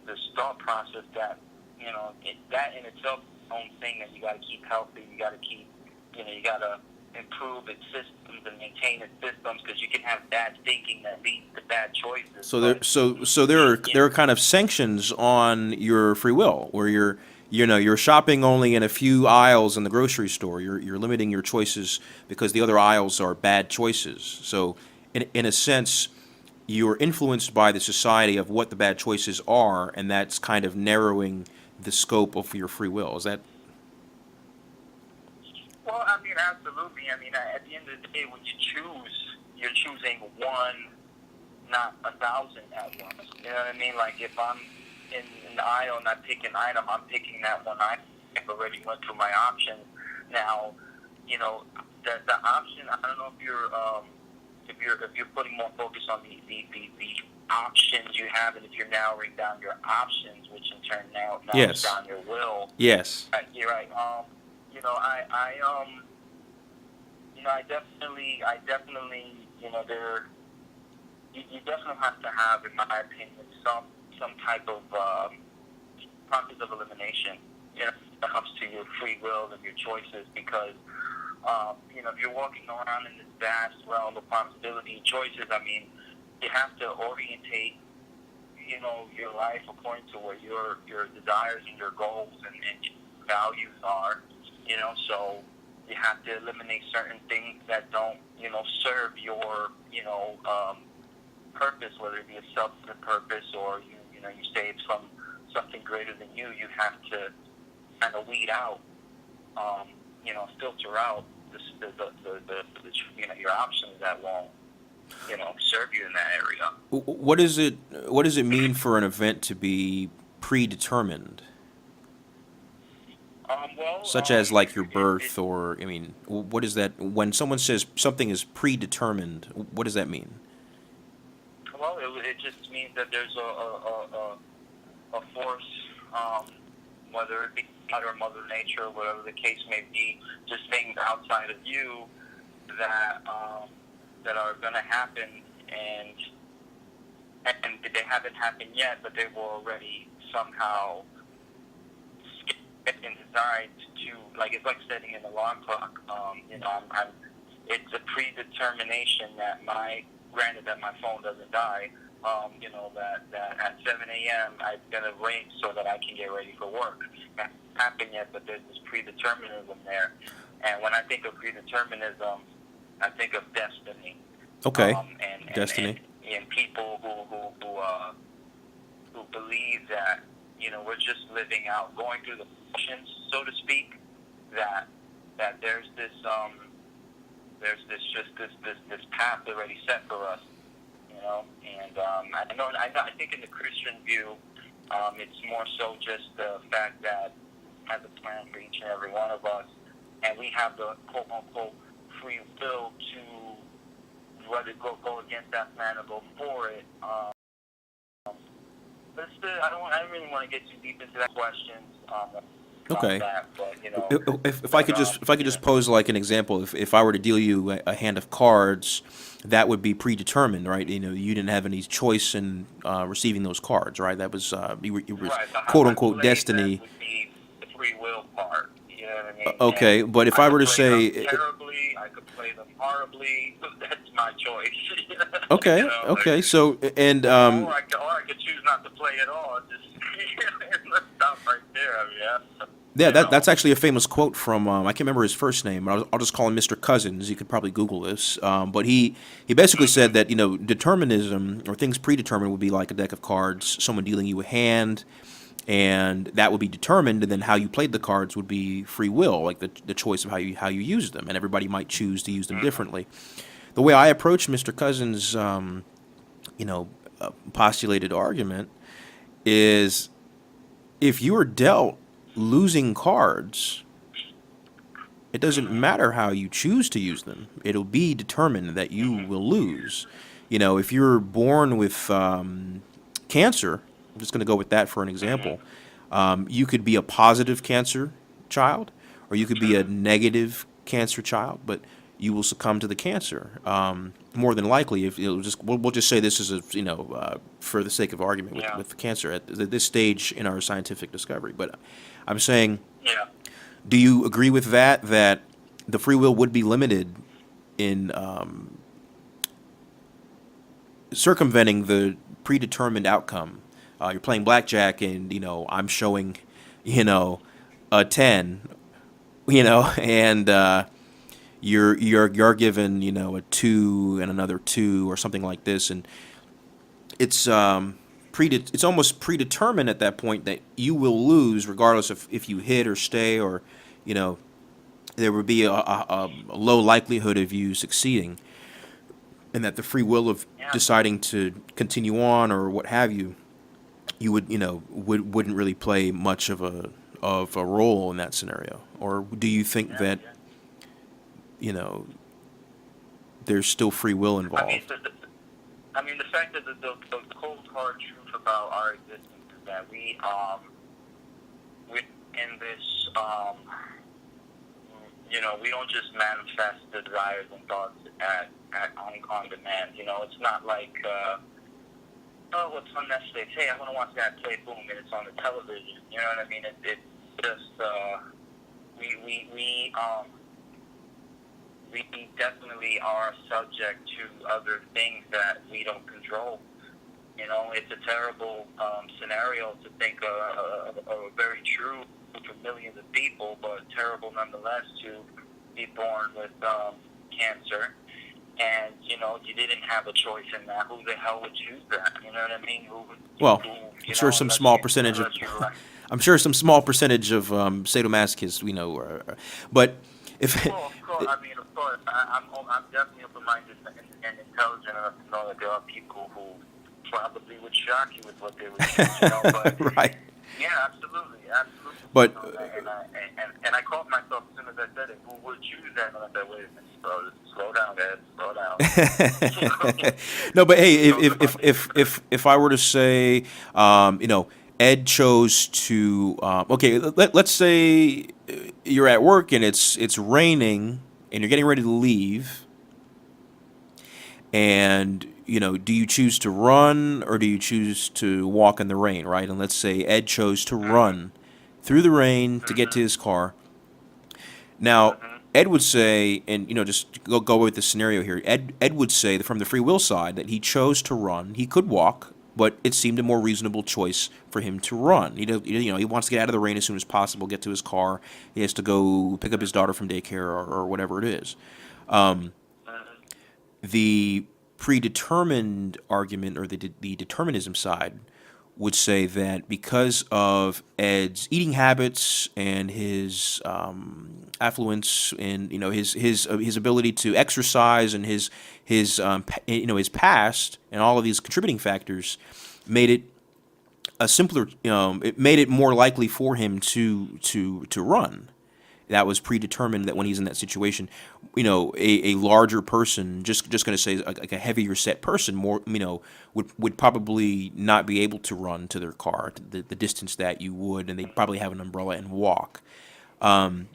this thought process that that in itself is its own thing that you got to keep healthy. You got to keep you got to improve its systems and maintain its systems, because you can have bad thinking that leads to bad choices. So there are kind of sanctions on your free will, where you're shopping only in a few aisles in the grocery store. You're limiting your choices because the other aisles are bad choices. So in a sense, you're influenced by the society of what the bad choices are, and that's kind of narrowing the scope of your free will. Is that? Well, I mean, absolutely. I mean, at the end of the day, when you choose, you're choosing one not 1,000 at once. You know what I mean? Like if I'm in the aisle and I pick an item, I'm picking that one item. I've already went through my options. Now, the option. I don't know if you're putting more focus on the options you have, and if you're narrowing down your options, which in turn narrows Yes. down your will. Yes. You're right. I definitely, you definitely have to have, in my opinion, some type of process of elimination. When it comes to your free will and your choices, because if you're walking around in this vast realm of possibility and choices, I mean, you have to orientate, your life according to what your desires and your goals and values are. So you have to eliminate certain things that don't, serve your, purpose, whether it be a self-centered purpose or you say it's from something greater than you. You have to kind of weed out, filter out your options that won't, serve you in that area. What does it mean for an event to be predetermined? Such as like your birth, or I mean, what is that? When someone says something is predetermined, what does that mean? Well, it just means that there's a force, whether it be God or Mother Nature, or whatever the case may be, just things outside of you that are going to happen, and they haven't happened yet, but they were already somehow and designed to, like, it's like setting an alarm clock. It's a predetermination that granted that my phone doesn't die, that at 7 a.m. I'm going to ring so that I can get ready for work. That hasn't happened yet, but there's this predeterminism there. And when I think of predeterminism, I think of destiny. Okay, destiny. And people who believe that, we're just living out, going through the motions, so to speak, that there's this path already set for us, and I think in the Christian view, it's more so just the fact that has a plan for each and every one of us, and we have the quote unquote free will to whether go against that plan or go for it. But I don't really want to get too deep into that question. Okay. That, but, if I could just pose like an example, if I were to deal you a hand of cards, that would be predetermined, right? You didn't have any choice in receiving those cards, right? That was you were right, quote unquote destiny. That would be the free will part. You know what I mean? Okay, but if I were to say terribly, I could play them horribly. That's my choice. Okay, okay. So and or I could choose not to play at all. Just let's stop right there. I mean, yeah, that's actually a famous quote from I can't remember his first name. I'll just call him Mr. Cousins. You could probably Google this. But he basically said that determinism or things predetermined would be like a deck of cards, someone dealing you a hand, and that would be determined, and then how you played the cards would be free will, like the choice of how you use them, and everybody might choose to use them differently. The way I approach Mr. Cousins' postulated argument is, if you are dealt losing cards, it doesn't matter how you choose to use them. It'll be determined that you will lose. If you're born with cancer, I'm just going to go with that for an example. You could be a positive cancer child, or you could be a negative cancer child, but you will succumb to the cancer. More than likely, if we'll just say this is for the sake of argument with cancer at this stage in our scientific discovery. But I'm saying, do you agree with that the free will would be limited in circumventing the predetermined outcome? You're playing blackjack, and I'm showing a 10, and you're given a 2 and another 2 or something like this, and it's almost predetermined at that point that you will lose regardless of if you hit or stay, or there would be a low likelihood of you succeeding. and that the free will of Yeah. deciding to continue on or what have you, you would, wouldn't really play much of a role in that scenario? Or do you think Yeah. that, Yeah. you know, there's still free will I mean, involved? the fact that the cold hard truth about our existence is that we're in this, we don't just manifest the desires and thoughts on demand. It's not like, what's on Netflix? Hey, I want to watch that play, boom, and it's on the television. You know what I mean? It's just, we definitely are subject to other things that we don't control. It's a terrible scenario to think very true for millions of people, but terrible nonetheless to be born with cancer. And, you didn't have a choice in that. Who the hell would choose that? You know what I mean? Well, I'm sure some small percentage of, I'm sure some small percentage of sadomasochists, but if, Well, of course. I mean, of course. I'm definitely open-minded and intelligent enough to know that there are people who probably would shock you with what they would choose. But right. yeah, absolutely. But And I caught myself as soon as I said it. Who would choose that? And I said, wait a minute, bro, slow down, Ed, slow down. no, but hey, if I were to say, Ed chose to, okay, let's say you're at work and it's raining and you're getting ready to leave, and do you choose to run or do you choose to walk in the rain, right? And let's say Ed chose to run through the rain to get to his car. Now, Ed would say, and just go with the scenario here. Ed would say that from the free will side that he chose to run. He could walk, but it seemed a more reasonable choice for him to run. He wants to get out of the rain as soon as possible, get to his car. He has to go pick up his daughter from daycare or whatever it is. The predetermined argument, or the determinism side, would say that because of Ed's eating habits and his affluence and his ability to exercise and his past and all of these contributing factors made it a simpler, it made it more likely for him to run. That was predetermined that when he's in that situation, a larger person, just going to say like a heavier set person, more, would probably not be able to run to their car the distance that you would, and they'd probably have an umbrella and walk. The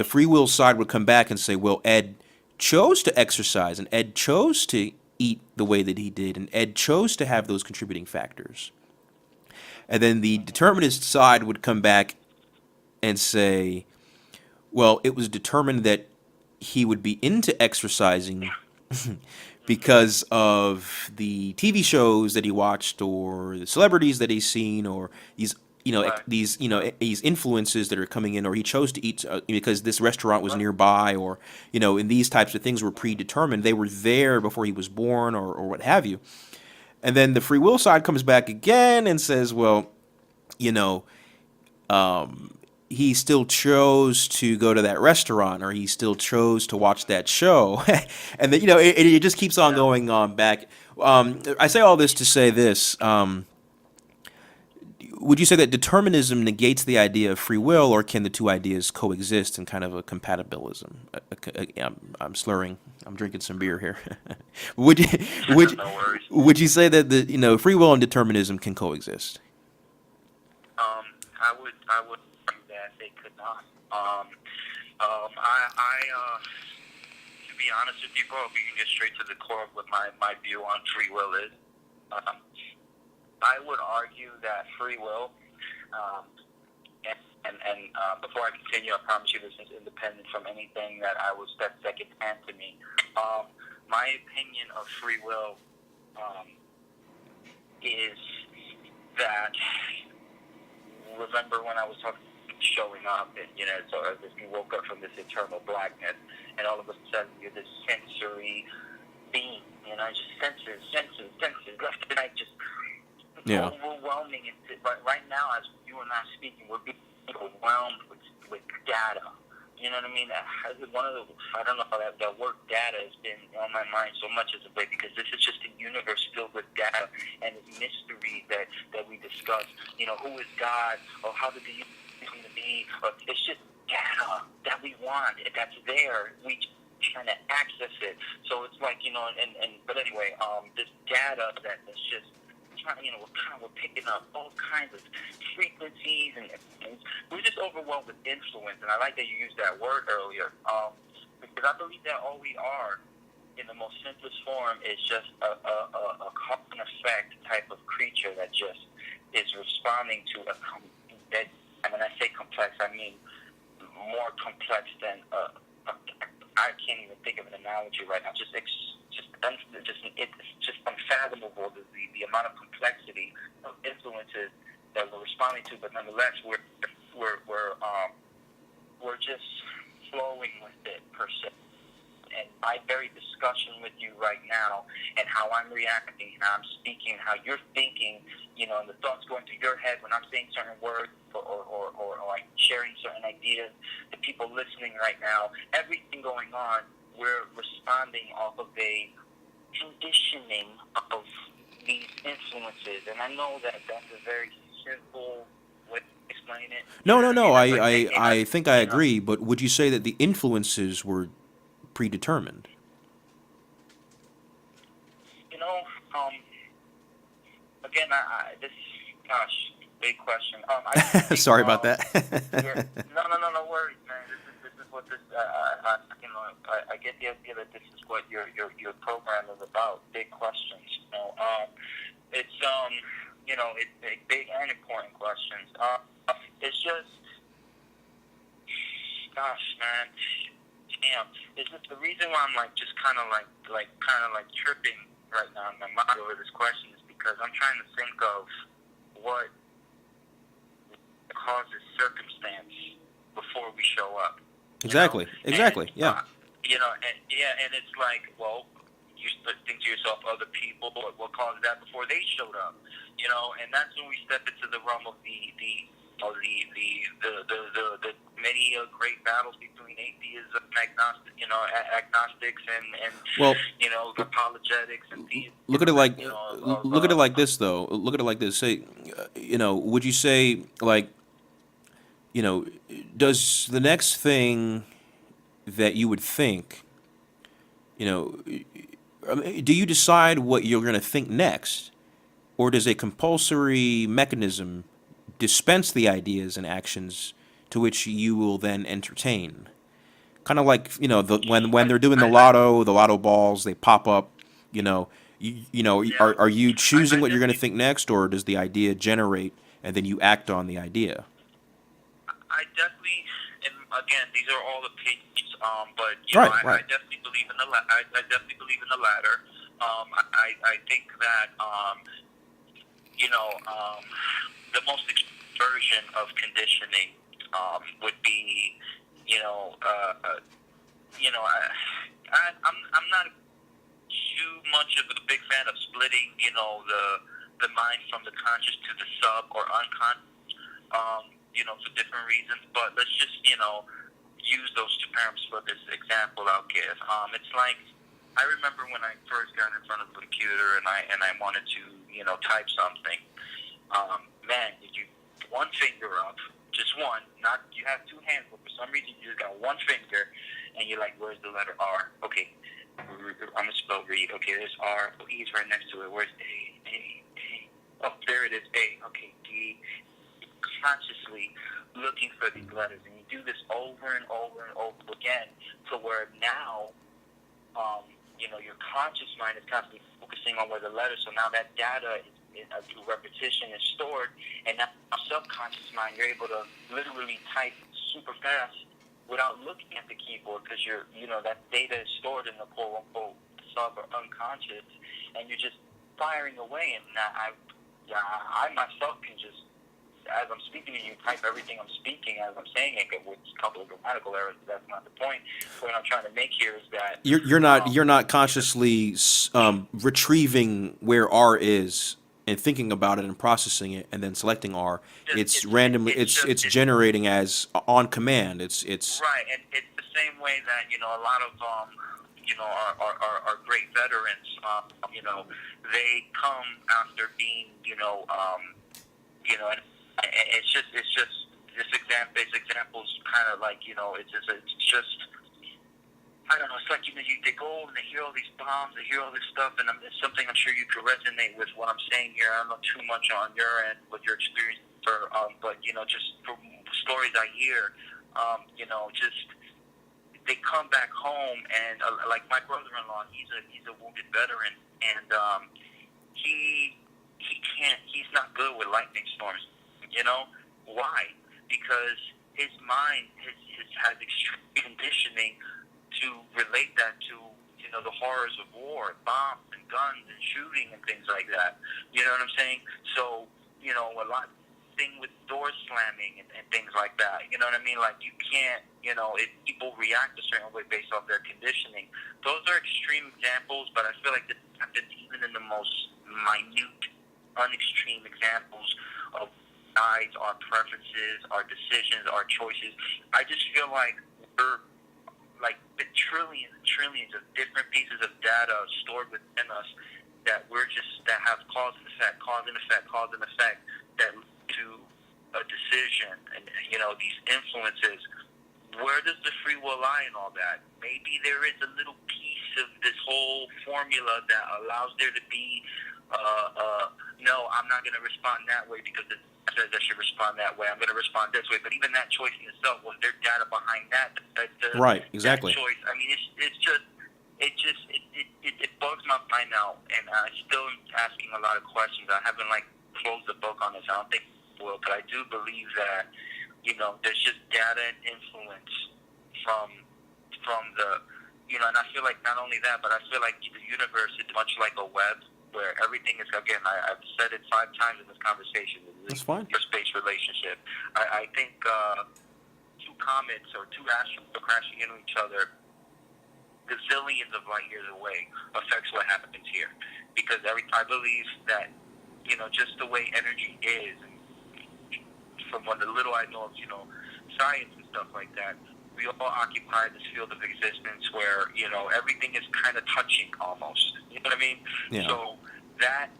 free will side would come back and say, well, Ed chose to exercise, and Ed chose to eat the way that he did, and Ed chose to have those contributing factors. And then the determinist side would come back and say, well, it was determined that he would be into exercising because of the TV shows that he watched, or the celebrities that he's seen, or these influences that are coming in, or he chose to eat because this restaurant was nearby, or and these types of things were predetermined. They were there before he was born, or what have you. And then the free will side comes back again and says, well, he still chose to go to that restaurant, or he still chose to watch that show. And then, it just keeps on going on back. I say all this to say this. Would you say that determinism negates the idea of free will, or can the two ideas coexist in kind of a compatibilism? I'm slurring. I'm drinking some beer here. would you say that the free will and determinism can coexist? I would think that they could not. To be honest with you, bro, we can get straight to the core of what my view on free will is. I would argue that free will, and before I continue, I promise you this is independent from anything that that's secondhand to me. My opinion of free will is that, remember when I was talking showing up, and so as if you woke up from this eternal blackness, and all of a sudden you're this sensory being, just senses, left and right, just overwhelming. Right now, as you and I speaking, we're being overwhelmed with data, You know what I mean? One of the, I don't know how that word data has been on my mind so much as of late, because this is just a universe filled with data and mystery that we discuss. You know, who is God, or how did the universe come to be? Or it's just data that we want, that's there. We trying to access it. So it's like, you know, but anyway, this data that's just trying, you know, we're picking up all kinds of frequencies, and we're just overwhelmed with influence. And I like that you used that word earlier, because I believe that all we are, in the most simplest form, is just a cause and effect type of creature that just is responding to and when I say complex, I mean more complex than I can't even think of an analogy right now. It's just unfathomable, the amount of complexity of influences that we're responding to. But nonetheless, we're just flowing with it per se. And my very discussion with you right now, and how I'm reacting, how I'm speaking, how you're thinking, you know, and the thoughts going through your head when I'm saying certain words, or like sharing certain ideas, the people listening right now, everything going on, we're responding off of a conditioning of these influences. And I know that that's a very simple way to explain it. No, no, no. I I think I agree. But would you say that the influences were predetermined? You know, again, this, gosh, big question. I think, Sorry about that. yeah, no worries, man. This is what this, you know, I get the idea that this is what your program is about. Big questions, you know. It's you know, it's big and important questions. It's just, gosh, man. Damn, it's just the reason why I'm like just kind of like tripping right now in my mind over this question is because I'm trying to think of what causes circumstance before we show up. Exactly. You know? Exactly. And, Yeah. you know, and it's like, well, you think to yourself, other people, what caused that before they showed up? You know, and that's when we step into the realm of the many great battles between atheism, agnostics, and Well, you know, apologetics and theists. look at it like You know, look at it like this, though. Look at it like this. Say, you know, would you say, like, you know, does the next thing that you would think, you know, do you decide what you're going to think next, or does a compulsory mechanism dispense the ideas and actions to which you will then entertain? Kind of like, you know, when they're doing the lotto balls, they pop up. You know, yeah, are you choosing I what you're going to definitely, think next, or does the idea generate and then you act on the idea? and again, these are all opinions. But you know, Right, I right. definitely believe in I definitely believe in the latter. I think that you know, the most extreme version of conditioning would be, you know, I'm not too much of a big fan of splitting, you know, the mind from the conscious to the sub or unconscious, you know, for different reasons. But let's just, you know, use those two terms for this example I'll give. It's like, I remember when I first got in front of the computer and I wanted to, you know, type something. Man, did you one finger up, just one, not you have two hands, but for some reason you just got one finger, and you're like, where's the letter R? Okay, I'm gonna spell read. Okay, there's R. Oh, E's right next to it. Where's A? Oh, there it is. A. Okay, D. Consciously looking for these letters, and you do this over and over and over again, to where now, you know, your conscious mind is constantly focusing on where the letters. So now that data through repetition is stored, and now subconscious mind, you're able to literally type super fast without looking at the keyboard, because you know, that data is stored in the quote unquote sub or unconscious, and you're just firing away. And I myself can just, as I'm speaking to you, type everything I'm speaking as I'm saying it, with a couple of grammatical errors, but that's not the point. What I'm trying to make here is that You're not consciously retrieving where R is and thinking about it and processing it and then selecting R. It's It's randomly. it's just It's it's generating as on command. It's right, and it's the same way that a lot of our great veterans, they come after being and it's just this examples kind of like it's just I don't know. It's like they go and they hear all these bombs, they hear all this stuff, and it's something I'm sure you could resonate with what I'm saying here. I don't know too much on your end with your experience, but just from stories I hear, just they come back home and like my brother-in-law, he's a wounded veteran, and he's not good with lightning storms. Why? Because his mind has extreme conditioning to relate that to the horrors of war, bombs and guns and shooting and things like that. You know what I'm saying? So a lot thing with doors slamming and things like that. You know what I mean? Like you can't. If people react a certain way based off their conditioning. Those are extreme examples, but I feel like this happens even in the most minute, unextreme examples of sides, our preferences, our decisions, our choices. I just feel like we're like the trillions and trillions of different pieces of data stored within us that have cause and effect that lead to a decision and these influences. Where does the free will lie in all that? Maybe there is a little piece of this whole formula that allows there to be no, I'm not going to respond that way because it says I should respond that way. I'm going to respond this way. But even that choice in itself, was there data behind that? right. Exactly. That choice. I mean, it bugs my mind now, and I still am asking a lot of questions. I haven't closed the book on this. I don't think I will, but I do believe that there's just data and influence from the and I feel like not only that, but I feel like the universe is much like a web where everything is, again, I've said it 5 times in this conversation. That's fine. Your space relationship. I think 2 comets or 2 asteroids crashing into each other gazillions of light years away affects what happens here. Because I believe that, just the way energy is, and from what the little I know of, science and stuff like that, we all occupy this field of existence where, everything is kind of touching almost. You know what I mean? Yeah. So that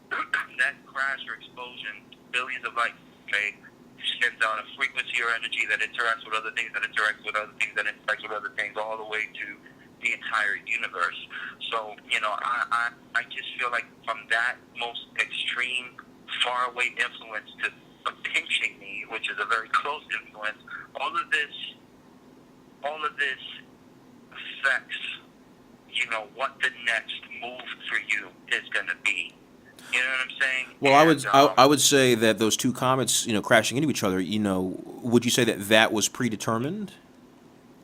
crash or explosion, billions of light, sends out a frequency or energy that interacts with other things, that interacts with other things, that interacts with other things, all the way to the entire universe. So, I just feel like from that most extreme, faraway influence to pinching me, which is a very close influence, all of this affects, what the next move for you is going to be. You know what I'm saying? Well, I would say that those 2 comets, crashing into each other, would you say that was predetermined?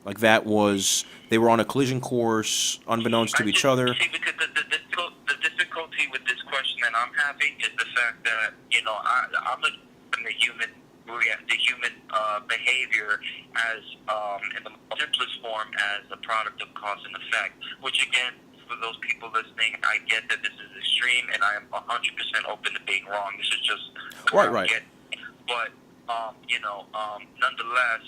Like they were on a collision course, unbeknownst to each other? See, because the difficulty with this question that I'm having is the fact that, I'm looking at the human behavior as, in the simplest form, as a product of cause and effect, which again, for those people listening, I get that this is extreme, and I am 100% open to being wrong. This is just right. But nonetheless,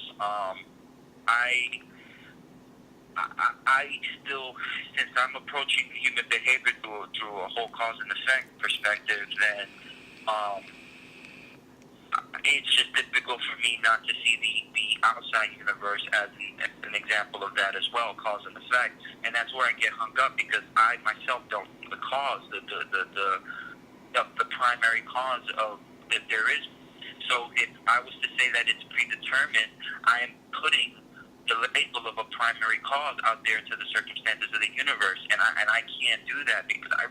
I still, since I'm approaching human behavior through a whole cause and effect perspective, then it's just difficult for me not to see the outside universe as an example of that as well, cause and effect. And that's where I get hung up, because I myself don't see the cause, the primary cause of if there is. So if I was to say that it's predetermined, I am putting the label of a primary cause out there to the circumstances of the universe, and I can't do that, because I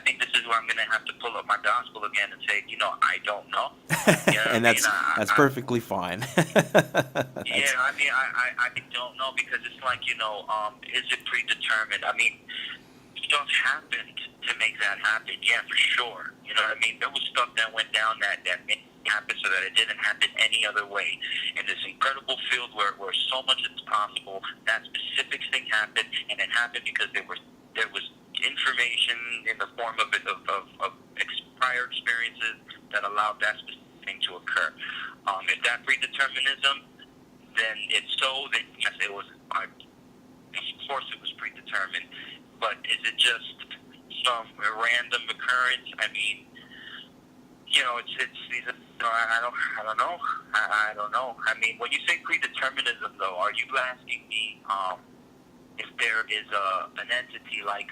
think this is where I'm going to have to pull up my gospel again and say, I don't know. And that's perfectly fine. I don't know, because it's like, is it predetermined? I mean, stuff happened to make that happen, yeah, for sure. You know what I mean? There was stuff that went down that made it happen so that it didn't happen any other way. In this incredible field where so much is possible, that specific thing happened, and it happened because there was information in the form of prior experiences that allowed that specific thing to occur. If that predeterminism, then it's so, then yes, it was, of course it was predetermined, but is it just some random occurrence? I mean, it's these. I don't know. I don't know. I mean, when you say predeterminism, though, are you asking me if there is an entity like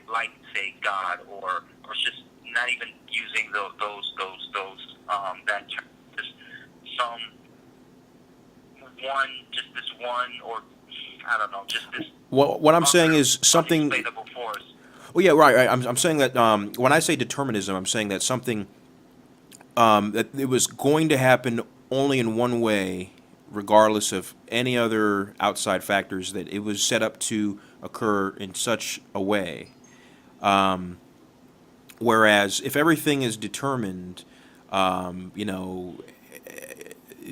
say God, or just not even using those that term, just some one, just this one, or I don't know, just this. What I'm saying is something. Unexplainable force. Well, yeah, right. I'm saying that when I say determinism, I'm saying that something that it was going to happen only in one way, regardless of any other outside factors. That it was set up to occur in such a way. Whereas if everything is determined,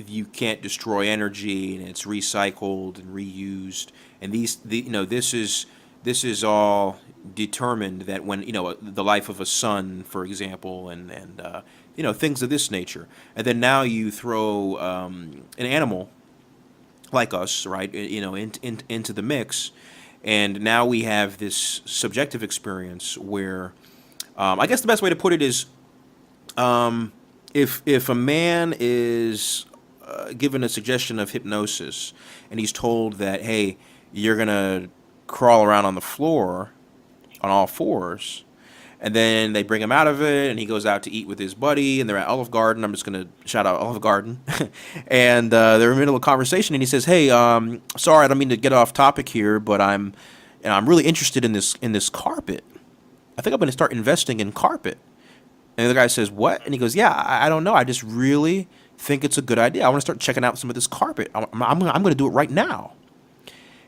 you can't destroy energy, and it's recycled and reused, and this is all determined, that when the life of a sun, for example, and things of this nature, and then now you throw an animal like us, right, into the mix, and now we have this subjective experience where I guess the best way to put it is if a man is given a suggestion of hypnosis, and he's told that, hey, you're gonna crawl around on the floor on all fours, and then they bring him out of it, and he goes out to eat with his buddy, and they're at Olive Garden. I'm just gonna shout out Olive Garden, and they're in the middle of a conversation, and he says, "Hey, sorry, I don't mean to get off topic here, but I'm really interested in this carpet. I think I'm gonna start investing in carpet." And the guy says, "What?" And he goes, "Yeah, I don't know. I just really think it's a good idea. I want to start checking out some of this carpet. I'm going to do it right now."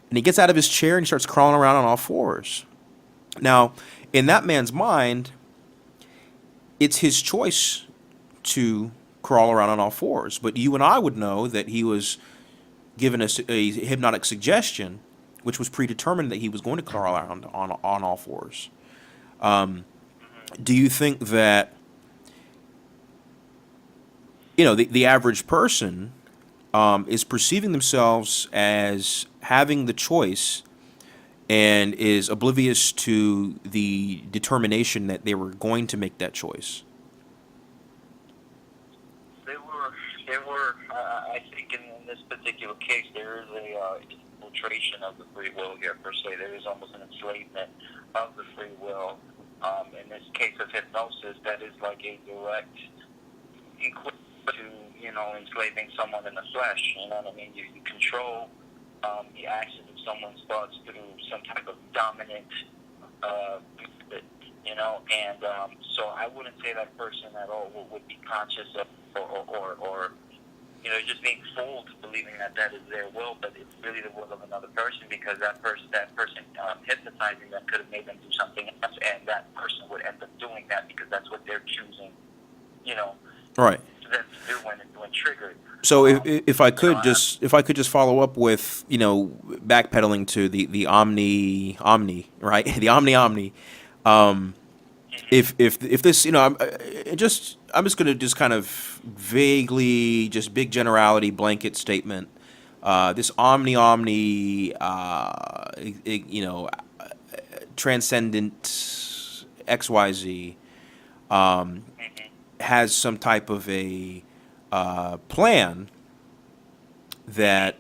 And he gets out of his chair and he starts crawling around on all fours. Now, in that man's mind, it's his choice to crawl around on all fours. But you and I would know that he was given a hypnotic suggestion, which was predetermined, that he was going to crawl around on all fours. Do you think that the average person is perceiving themselves as having the choice and is oblivious to the determination that they were going to make that choice? I think in this particular case, there is a infiltration of the free will here, per se. There is almost an enslavement of the free will. In this case of hypnosis, that is like a direct equivalent to, enslaving someone in the flesh. You know what I mean? You control the actions of someone's thoughts through some type of dominant method, and so I wouldn't say that person at all would be conscious of or just being fooled believing that is their will, but it's really the will of another person, because that person hypnotizing them could have made them do something else, and that person would end up doing that because that's what they're choosing, Right. them to do when triggered. So if I could just follow up with backpedaling to the omni, right, the omni. If this I'm just going to just kind of vaguely, just big generality blanket statement, this omni transcendent XYZ has some type of a plan that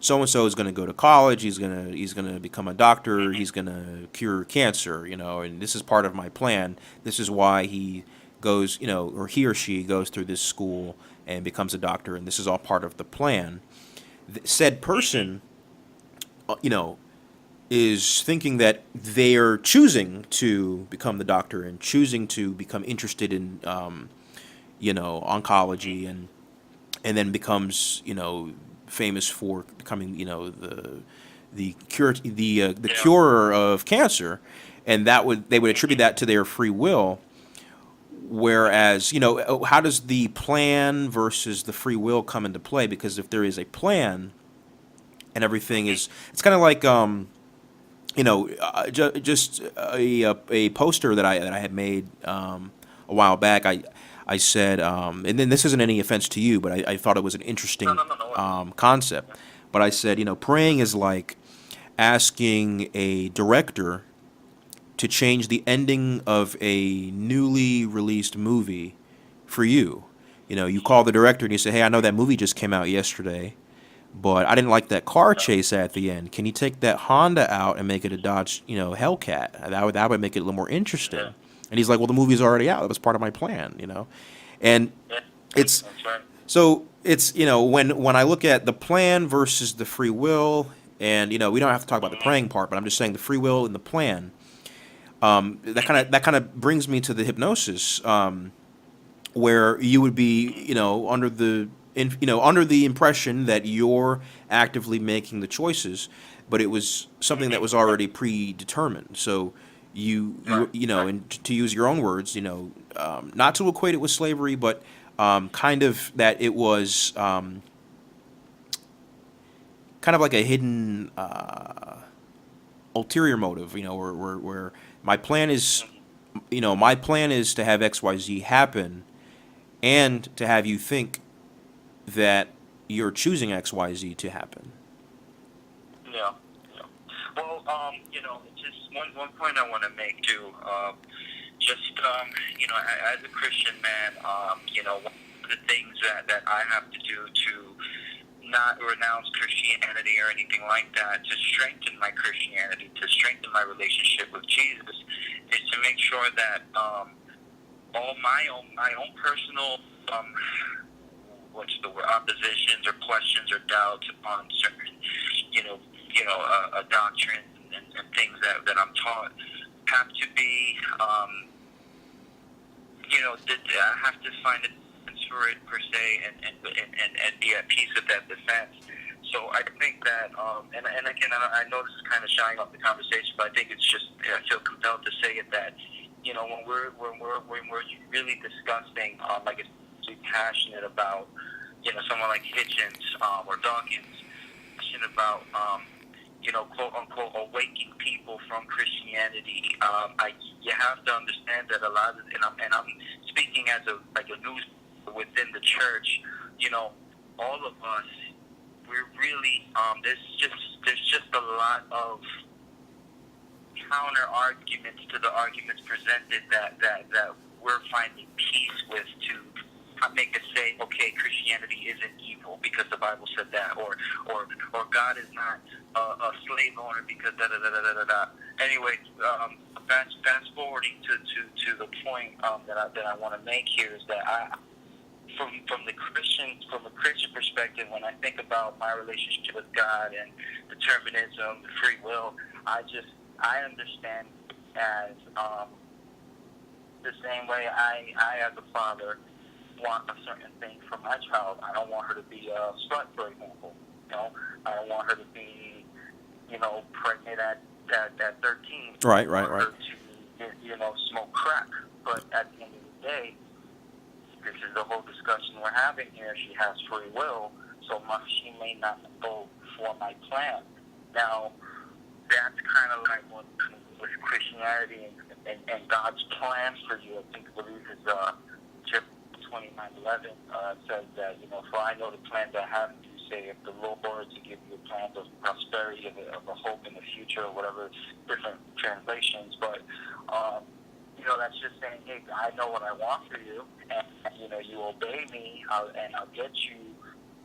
so and so is going to go to college, he's going to become a doctor, he's going to cure cancer, and this is part of my plan. This is why he goes, or he or she goes through this school and becomes a doctor, and this is all part of the plan. Said person, is thinking that they are choosing to become the doctor and choosing to become interested in, oncology, and then becomes, famous for becoming, the curer of cancer, and they would attribute that to their free will. Whereas, how does the plan versus the free will come into play? Because if there is a plan and everything is, it's kind of like, just a poster that I had made a while back. I I said, and then this isn't any offense to you, but I thought it was an No, interesting no, no, no. concept. But I said, praying is like asking a director to change the ending of a newly released movie for you. You call the director and you say, "Hey, I know that movie just came out yesterday, but I didn't like that car Yeah, chase at the end. Can you take that Honda out and make it a Dodge, Hellcat? That would make it a little more yeah, interesting." And he's like, "Well, the movie's already out. That was part of my plan." And yeah. it's That's right. so it's when I look at the plan versus the free will, and we don't have to talk about the Mm-hmm. praying part, but I'm just saying the free will and the plan. That kind of brings me to the hypnosis, where you would be, under the impression that you're actively making the choices, but it was something that was already predetermined. So Right, right. and to use your own words, not to equate it with slavery, but kind of that it was kind of like a hidden ulterior motive, where my plan is, Mm-hmm. to have XYZ happen and to have you think that you're choosing XYZ to happen. Yeah, yeah. Well, just one point I want to make too. As a Christian man, one of the things that I have to do to not renounce Christianity or anything like that, to strengthen my Christianity, to strengthen my relationship with Jesus, is to make sure that all my own personal what's the word, oppositions or questions or doubts upon certain doctrines and things that I'm taught have to be I have to find a defense for it per se, and be at peace with that defense. So I think that, and again, I know this is kind of shying off the conversation, but I think it's just, I feel compelled to say it, that when we're really discussing, like, it's passionate about someone like Hitchens or Dawkins, passionate about quote unquote awakening people from Christianity. You have to understand that a lot of, and I'm speaking as a news within the church. All of us, we're really there's just a lot of counter arguments to the arguments presented that we're finding peace with, to make us say, okay, Christianity isn't evil because the Bible said that, or God is not a slave owner because da da da da da da. Anyway, fast forwarding to the point that I want to make here is that from a Christian perspective, when I think about my relationship with God and determinism, free will, I understand as the same way I as a father want a certain thing from my child. I don't want her to be a slut, for example. I don't want her to be, pregnant at 13. Right, I right, want right. her to, smoke crack. But at the end of the day, this is the whole discussion we're having here. She has free will, so she may not go for my plan. Now, that's kind of like what with Christianity and God's plan for you. I believe is Jeremiah 29:11 says that, for I know the plans I have for you, say, if the Lord to give you a plan of prosperity, of a hope in the future, or whatever, different translations. But that's just saying, hey, I know what I want for you, and you obey me, and I'll get you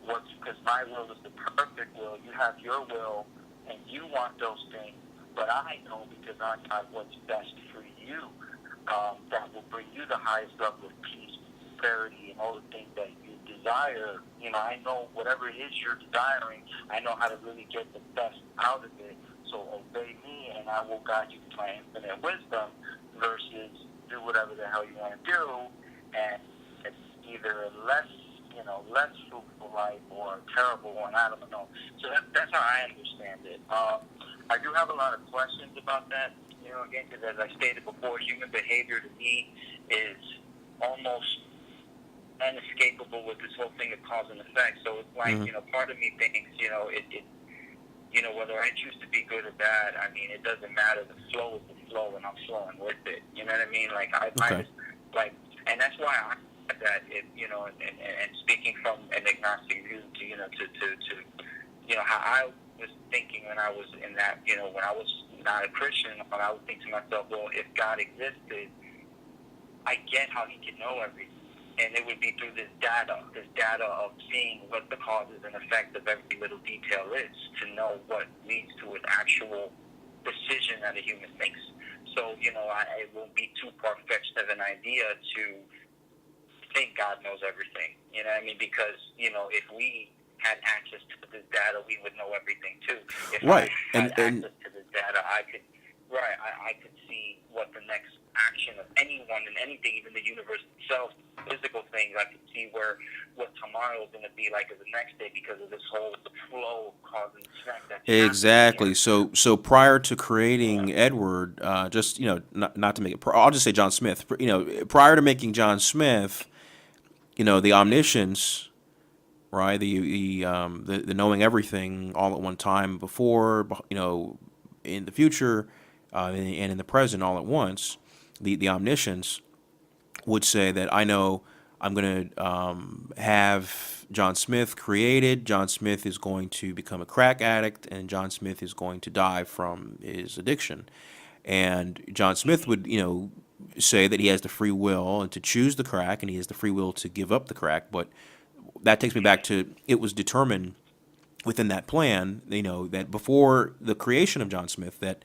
because my will is the perfect will. You have your will, and you want those things, but I know, because I know what's best for you, that will bring you the highest level of peace, prosperity, and all the things that you desire. I know whatever it is you're desiring, I know how to really get the best out of it. So obey me, and I will guide you to my infinite wisdom, versus do whatever the hell you want to do, and it's either less fruitful life or a terrible one. I don't know. So that's how I understand it. I do have a lot of questions about that. Again, because as I stated before, human behavior to me is almost inescapable with this whole thing of cause and effect. So it's like, part of me thinks, whether I choose to be good or bad, I mean, it doesn't matter. The flow is the flow, and I'm flowing with it. You know what I mean? Like, Okay. and that's why I that it, and speaking from an agnostic view, to how I was thinking when I was in that, when I was not a Christian, I would think to myself, well, if God existed, I get how he could know everything. And it would be through this data of seeing what the causes and effects of every little detail is, to know what leads to an actual decision that a human makes. So, it won't be too far-fetched of an idea to think God knows everything. You know what I mean? Because, if we had access to this data, we would know everything too. If Right. I had access to this data, I could see what the next action of anyone and anything, even the universe itself, physical things, I could see what tomorrow is going to be like as the next day because of this whole flow of cause and effect that's Exactly. happening. So prior to creating Edward, just not to make it. I'll just say John Smith. Prior to making John Smith, the omniscience, right? The knowing everything all at one time before, in the future, and in the present all at once. The omniscience would say that I know I'm going to have John Smith created. John Smith is going to become a crack addict, and John Smith is going to die from his addiction. And John Smith would, say that he has the free will and to choose the crack, and he has the free will to give up the crack. But that takes me back to it was determined within that plan, that before the creation of John Smith, that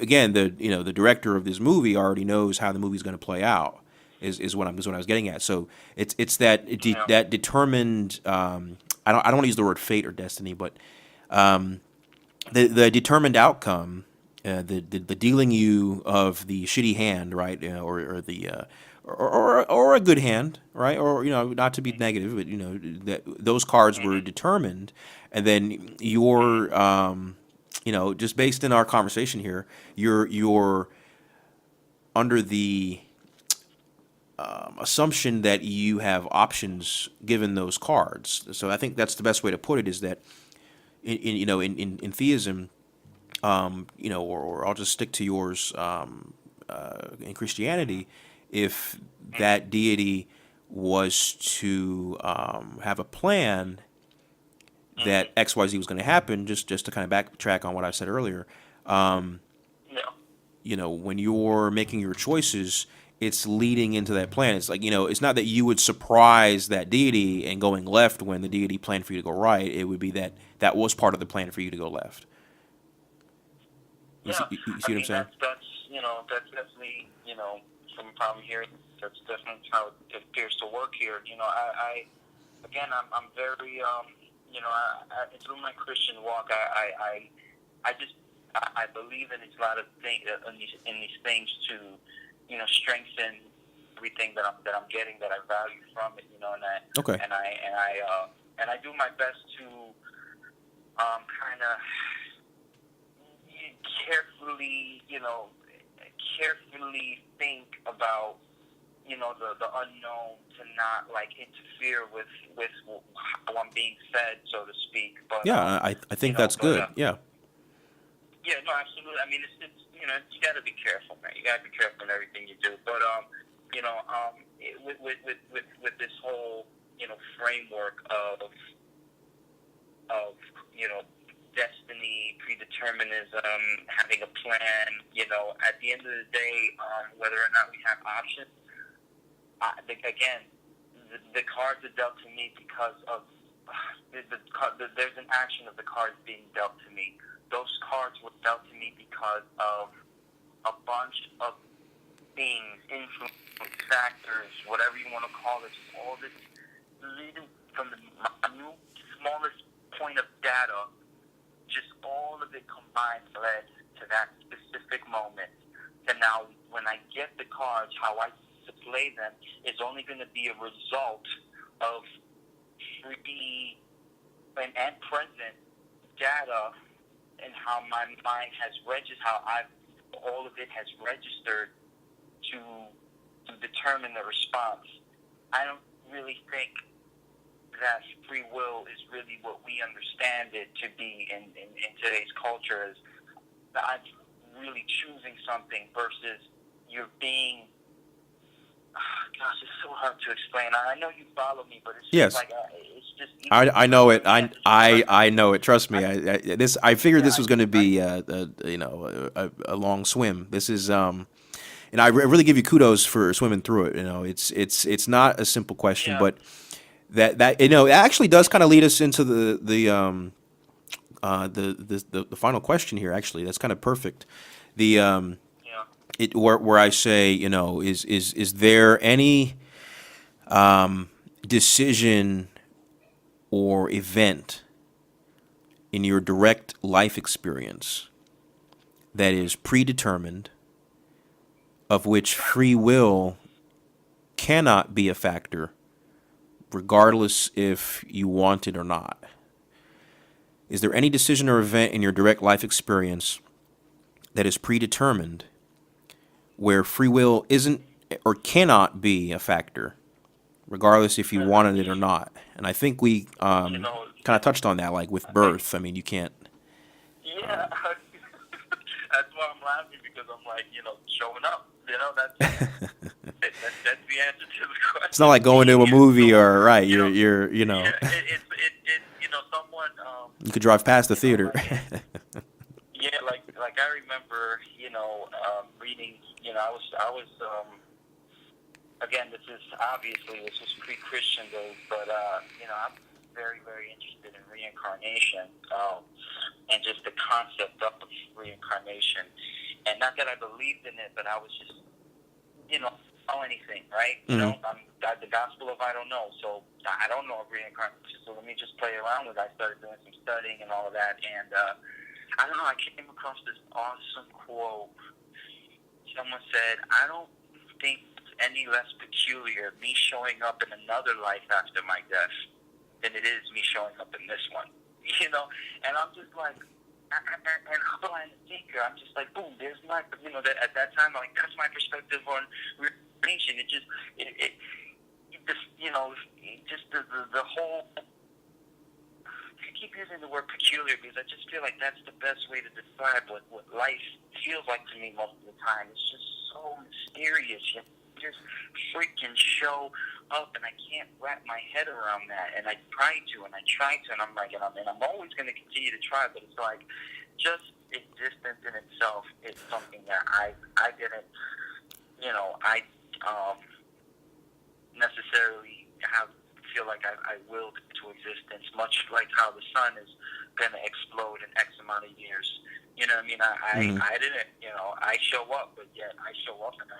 again, the director of this movie already knows how the movie's going to play out. Is what I was getting at. So it's that that determined. I don't want to use the word fate or destiny, but the determined outcome, the dealing you of the shitty hand, right, or the or a good hand, right, or not to be negative, but that those cards were determined, and then your just based in our conversation here, you're under the assumption that you have options given those cards. So I think that's the best way to put it. Is that in theism, or I'll just stick to yours. In Christianity, if that deity was to have a plan that XYZ was going to happen, just to kind of backtrack on what I said earlier, when you're making your choices, it's leading into that plan. It's like, it's not that you would surprise that deity and going left when the deity planned for you to go right. It would be that was part of the plan for you to go left. You see what I'm saying? That's definitely, from what I'm hearing, that's definitely how it appears to work here. I'm very, through my Christian walk, I believe in a lot of things, in these things to, strengthen everything that I'm getting, that I value from it, Okay. And I do my best to, kind of carefully think about, the unknown, to not interfere with how I'm being fed, so to speak. But Yeah, I think that's good. Yeah. Yeah, no, absolutely. I mean, it's you got to be careful, man. You got to be careful in everything you do. But with this whole framework of destiny, predeterminism, having a plan. At the end of the day, whether or not we have options, the cards are dealt to me because of there's an action of the cards being dealt to me. Those cards were dealt to me because of a bunch of things, influence factors, whatever you want to call it, all this leading from the smallest point of data, just all of it combined led to that specific moment. And now, when I get the cards, how I display them is only going to be a result of free and present data, and how my mind has registered, all of it has registered to determine the response. I don't really think that free will is really what we understand it to be in today's culture. Is I'm really choosing something versus you're being, it's hard to explain. I know you follow me, but it's just Yes. like it's just easy I for know me it. I to I trust. I know it. Trust me. I figured Yeah, this was going to be a long swim. This is and I really give you kudos for swimming through it. It's not a simple question, yeah, but that it actually does kind of lead us into the final question here. Actually, that's kind of perfect. The yeah. it where I say, is there any decision or event in your direct life experience that is predetermined, of which free will cannot be a factor, regardless if you want it or not? Is there any decision or event in your direct life experience that is predetermined where free will isn't or cannot be a factor, regardless if you wanted it or not? And I think we You know, kind of touched on that, like with birth. I mean, you can't. yeah. That's why I'm laughing because I'm like, showing up. That's the answer to the It's not question. like going to Being a here. movie So, or right. you know, You're. yeah, someone, You could drive past the theater. like, yeah, like I remember, reading, again, this is pre-Christian days, but, I'm very, very interested in reincarnation, and just the concept of reincarnation. And not that I believed in it, but I was just, know anything, right? Mhm. The gospel of I don't know. So I don't know of reincarnation. So let me just play around with it. I started doing some studying and all of that. And I don't know, I came across this awesome quote. Someone said, I don't think it's any less peculiar me showing up in another life after my death than it is me showing up in this one. And I'm just like, and I'm a blind thinker. I'm just like, boom, there's my, at that time, like, that's my perspective on reincarnation. It just, just the whole, I keep using the word peculiar because I just feel like that's the best way to describe what life feels like to me most of the time. It's just so mysterious. Just freaking show up, and I can't wrap my head around that. And I try to, and I'm like, and I'm always going to continue to try, but it's like just existence in itself is something that I didn't, I necessarily feel like I willed into existence, much like how the sun is going to explode in X amount of years. You know what I mean? I didn't, I show up, but yet I show up and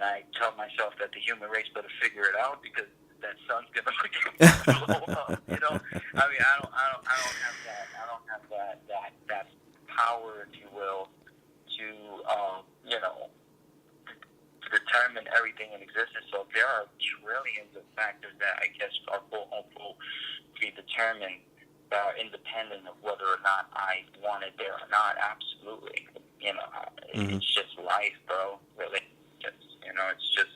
I tell myself that the human race better figure it out because that sun's gonna blow up. I mean, I don't have that. I don't have that power, if you will, to to determine everything in existence. So there are trillions of factors that I guess are quote unquote predetermined that are independent of whether or not I want it there or not. Absolutely, it's just life, bro. Really. It's just,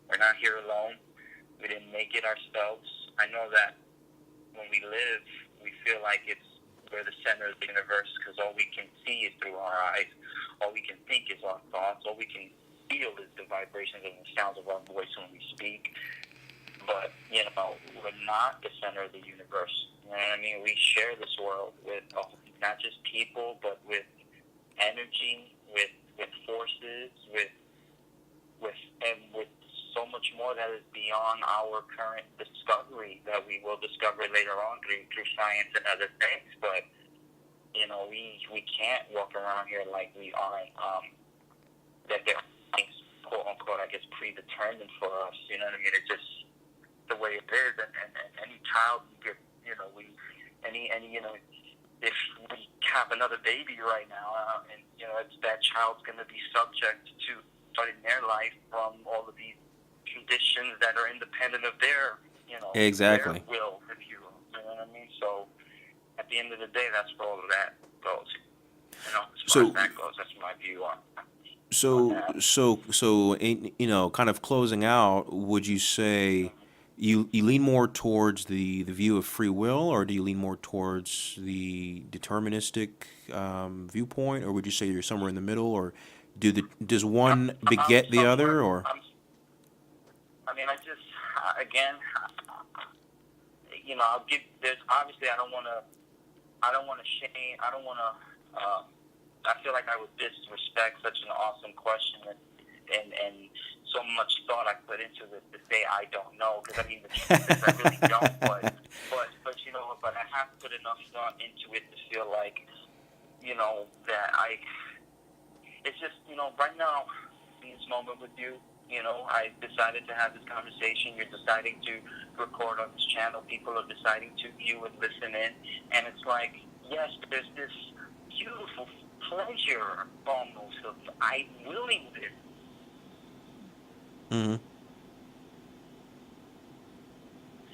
we're not here alone. We didn't make it ourselves. I know that when we live, we feel like we're the center of the universe because all we can see is through our eyes. All we can think is our thoughts. All we can feel is the vibrations and the sounds of our voice when we speak. But, we're not the center of the universe. You know what I mean? We share this world with not just people, but with energy, with forces, with so much more that is beyond our current discovery that we will discover later on through science and other things. But we can't walk around here like we aren't that there are things quote unquote I guess predetermined for us. You know what I mean? It's just the way it is, and any child you get, if we have another baby right now, and that child's going to be subject to starting their life from all of these conditions that are independent of their, Exactly. their will, if you will. You know what I mean? So at the end of the day, that's where all of that goes. As far as that goes, that's my view on that. Kind of closing out, would you say you lean more towards the view of free will, or do you lean more towards the deterministic viewpoint, or would you say you're somewhere in the middle, or does one beget the other, or? mean, I just, again, I'll give. There's obviously I don't want to shame. I don't want to. I feel like I would disrespect such an awesome question and so much thought I put into this to say I don't know, because I mean the truth is I really don't. But but I have put enough thought into it to feel like that it's just right now in this moment with you. I decided to have this conversation. You're deciding to record on this channel. People are deciding to view and listen in. And it's like, yes, there's this beautiful pleasure almost of I'm willing this. Mm-hmm.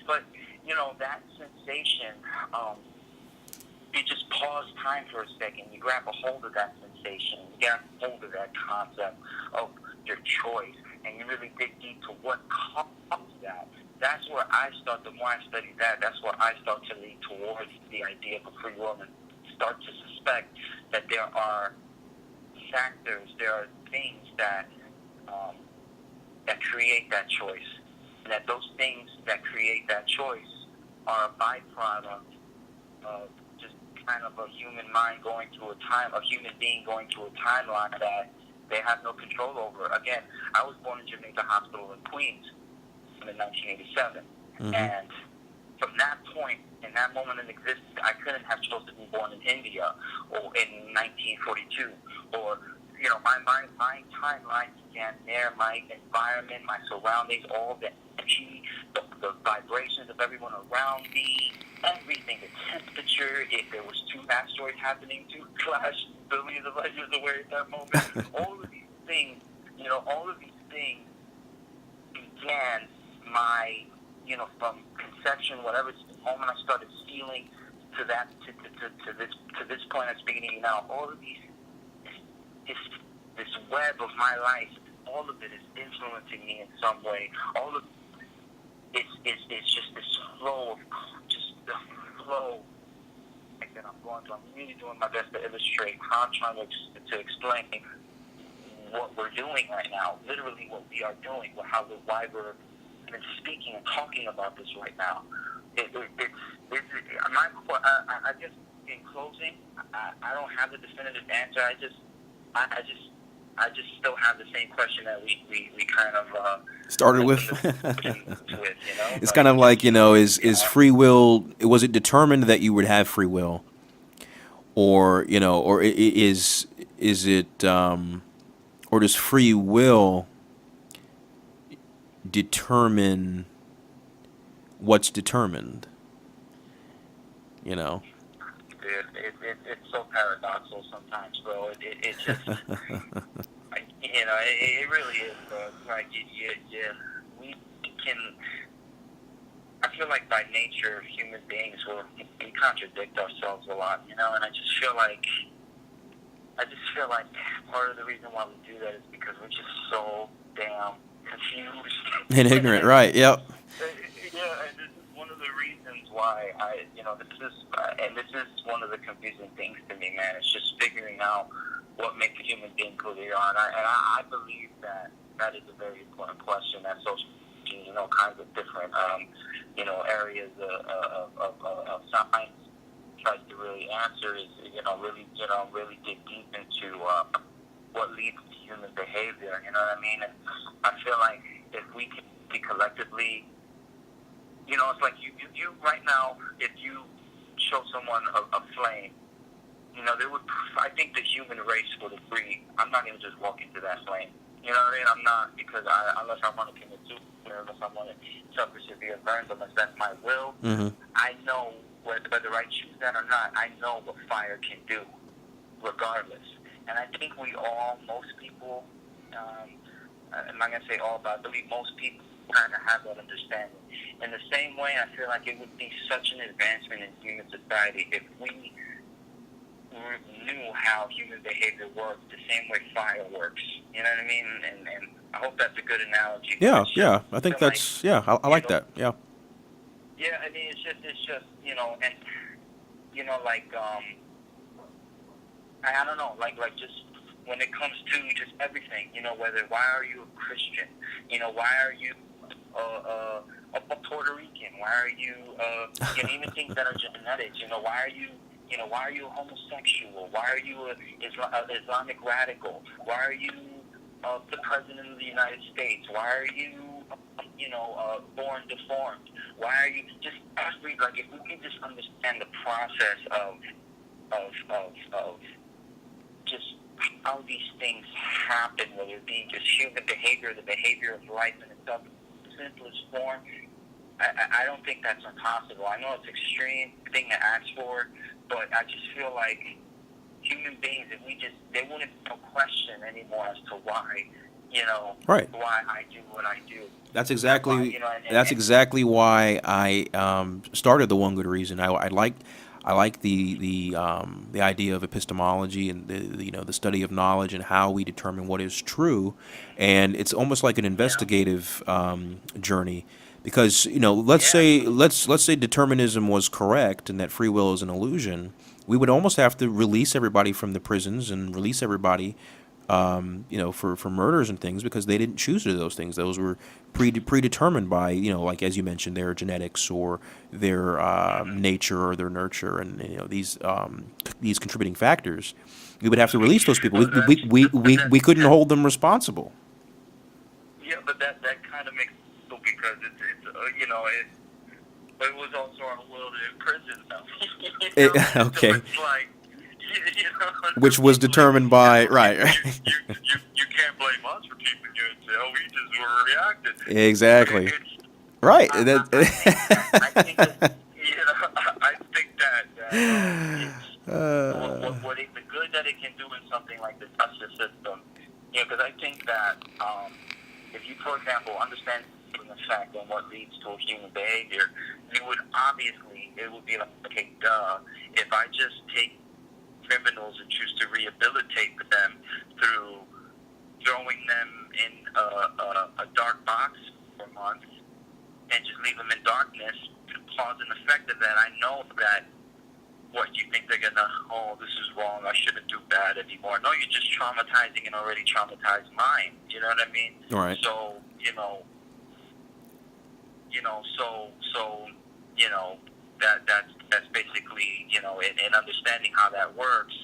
But, that sensation, you just pause time for a second. You grab a hold of that sensation. You grab a hold of that concept of your choice. And you really dig deep to what caused that. That's where I start. The more I study that, that's where I start to lean towards the idea of free will and start to suspect that there are factors, there are things that create that choice, and that those things that create that choice are a byproduct of just kind of a human mind going through a human being going through a timeline that they have no control over. Again, I was born in Jamaica Hospital in Queens in 1987. Mm-hmm. And from that point, in that moment in existence, I couldn't have chosen to be born in India or in 1942. Or, my timeline began there, my environment, my surroundings, all the energy, the vibrations of everyone around me, everything, the temperature, if there was two asteroids happening to clash billions of light years away at that moment, all of these things, began my, from conception, whatever, to the moment I started feeling to this point I'm speaking to you now, all of these, this web of my life, all of it is influencing me in some way. All of it's just this flow of the flow that I'm going through. I'm really doing my best to illustrate how I'm trying to explain what we're doing right now, literally what we are doing, why we're even speaking and talking about this right now. I guess in closing, I don't have the definitive answer. I just still have the same question that we kind of started with. It's kind of like, is free will, was it determined that you would have free will? Or, or is it, or does free will determine what's determined? It's so paradoxical sometimes, bro. It just, it really is, bro. It's like, we can, I feel like by nature, human beings, we contradict ourselves a lot, and I just feel like part of the reason why we do that is because we're just so damn confused. And ignorant, right, yep. Yeah, and this is one of the reasons why this is one of the confusing things to me, man. It's just figuring out what makes a human being who they are. And I believe that is a very important question that social, kinds of different, areas of science tries to really answer is, really dig deep into what leads to human behavior, you know what I mean? And I feel like if we can be collectively, it's like you right now, if you show someone a flame, I think the human race would agree, I'm not going to just walk into that flame. You know what I mean? I'm not, because unless I want to commit suicide, unless I want to suffer severe burns, unless that's my will, Mm-hmm. I know whether I choose that or not, I know what fire can do, regardless. And I think most people, I'm not going to say all, but I believe most people kind of have that understanding. In the same way, I feel like it would be such an advancement in human society if we knew how human behavior works the same way fire works. You know what I mean? And I hope that's a good analogy. Yeah. I think that's, I like that. Yeah. Yeah, I mean, it's just, and, I don't know, like just when it comes to just everything, why are you a Christian? Why are you a Puerto Rican? Why are you, even things that are genetics? Why are you a homosexual? Why are you a Islamic radical? Why are you the president of the United States? Why are you, born deformed? Why are you just like if we can just understand the process of just how these things happen, whether it be just human behavior, the behavior of life in its simplest form. I don't think that's impossible. I know it's an extreme thing to ask for, but I just feel like human beings, if they wouldn't question anymore as to why, Right. why I do what I do. That's exactly exactly why I started the One Good Reason. I like the idea of epistemology and the study of knowledge and how we determine what is true, and it's almost like an investigative journey. Because let's say determinism was correct and that free will is an illusion, we would almost have to release everybody from the prisons and release everybody, for murders and things, because they didn't choose to do those things. Those were predetermined by, like as you mentioned, their genetics or their nature or their nurture, and these contributing factors. We would have to release those people. We couldn't hold them responsible. Yeah, but that kind of makes it because it's but it was also our world in prison now. Okay. So it's like, which was determined by right. You can't blame us for keeping you in jail. We just were reacting. Exactly. Right. I think that the good that it can do in something like the justice system, because I think that if you, for example, understand the fact on what leads to a human behavior, you would obviously, it would be like, okay, duh, if I just take criminals and choose to rehabilitate them through throwing them in a dark box for months and just leave them in darkness, to cause an effect of that, I know that what you think they're gonna, this is wrong, I shouldn't do bad anymore. No, you're just traumatizing an already traumatized mind. You know what I mean? All right. So, that's basically, in understanding how that works,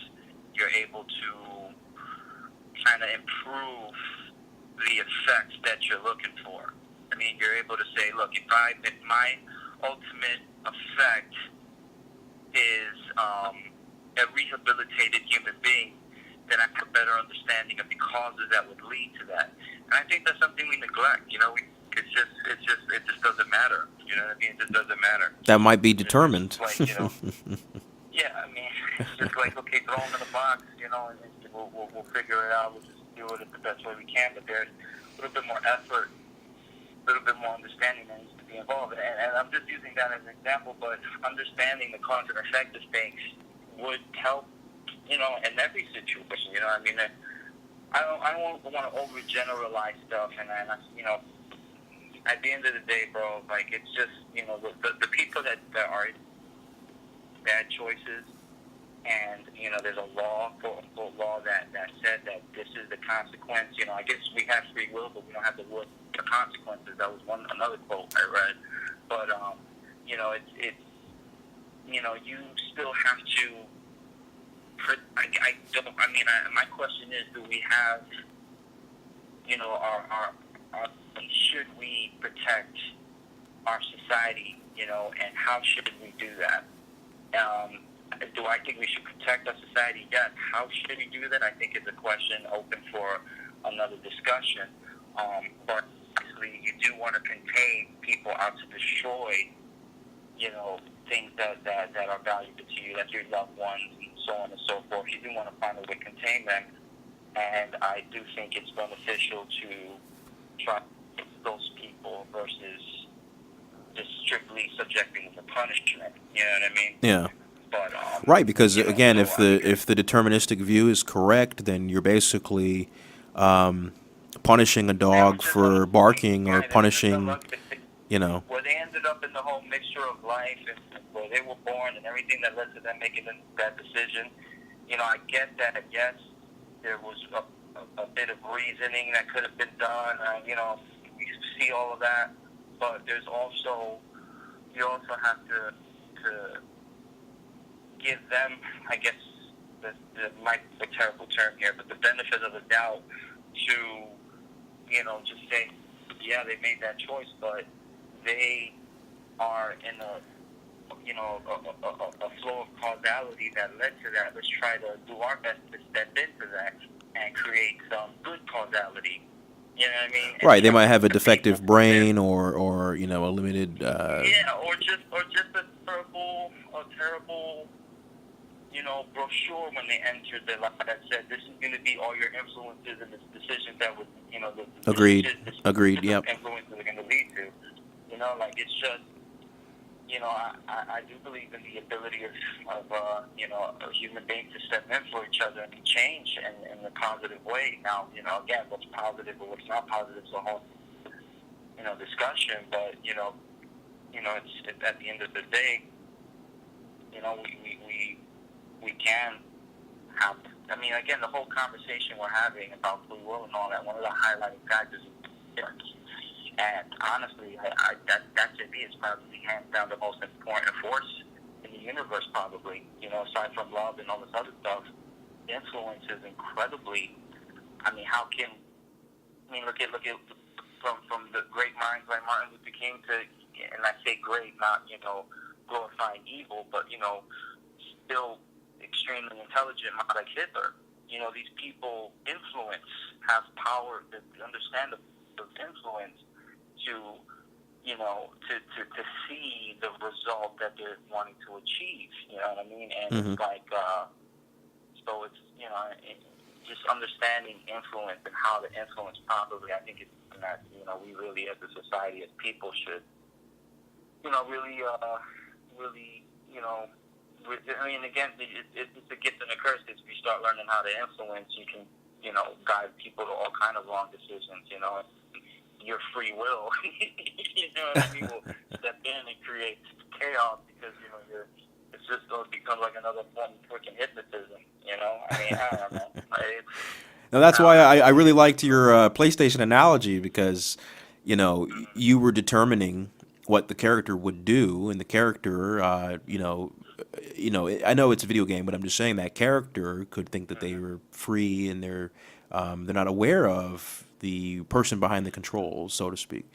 you're able to kind of improve the effects that you're looking for. I mean, you're able to say, look, if my ultimate effect is a rehabilitated human being, then I have a better understanding of the causes that would lead to that. And I think that's something we neglect. It just doesn't matter. You know what I mean? It just doesn't matter. That might be determined. Like, yeah, I mean, it's just like, okay, throw them in a box, and we'll figure it out. We'll just do it the best way we can. But there's a little bit more effort, a little bit more understanding that needs to be involved. And I'm just using that as an example, but understanding the cause and effect of things would help, in every situation. I mean, I don't want to overgeneralize stuff, and at the end of the day, bro, like, it's just, the people that are bad choices, and, there's a law, quote-unquote law, that said that this is the consequence. I guess we have free will, but we don't have the will, the consequences. That was another quote I read. But, it's you still have to, my question is, do we have, should we protect our society, and how should we do that? Do I think we should protect our society? Yes. How should we do that? I think is a question open for another discussion. But obviously, you do want to contain people out to destroy, things that are valuable to you, like your loved ones and so on and so forth. You do want to find a way to contain them. And I do think it's beneficial to try those people versus just strictly subjecting them to punishment. You know what I mean? Yeah. But, right, because again, if the deterministic view is correct, then you're basically punishing a dog for barking, or punishing, where they ended up in the whole mixture of life and where they were born and everything that led to them making that decision. I get that. Yes, there was a bit of reasoning that could have been done. We see all of that, but there's also, you also have to give them, I guess, might be a terrible term here, but the benefit of the doubt to, just say, yeah, they made that choice, but they are in a flow of causality that led to that. Let's try to do our best to step into that and create some good causality. You know what I mean? Right. They might have a defective brain or a limited. Yeah, or just a terrible, brochure when they entered the life that said this is going to be all your influences and the decisions that would, the Agreed. Yep. influences are going to lead to. It's just, I do believe in the ability of human beings to step in for each other and change in a positive way. Now, again, what's positive or what's not positive is a whole, discussion. But it's at the end of the day, we can have. I mean, again, the whole conversation we're having about free will and all that. One of the highlighting factors is difference. And honestly, that to me is probably hands down the most important force in the universe, probably. Aside from love and all this other stuff, influence is incredibly. I mean, look at from the great minds like Martin Luther King to, and I say great, not glorifying evil, but still extremely intelligent, like Hitler. These people have power to understand the influence to to see the result that they're wanting to achieve. You know what I mean? And Mm-hmm. it's like so it's just understanding influence and how to influence properly. I think it's something that we really as a society, as people, should really I mean, again, it's a gift and a curse, because if you start learning how to influence, you can, guide people to all kind of wrong decisions, your free will, what I mean, will step in and create chaos, because, it's just going to become like another form of freaking hypnotism, I mean, I don't know. Now that's why I really liked your PlayStation analogy, because you were determining what the character would do, and the character, I know it's a video game, but I'm just saying that character could think that they were free, and they're not aware of the person behind the controls, so to speak.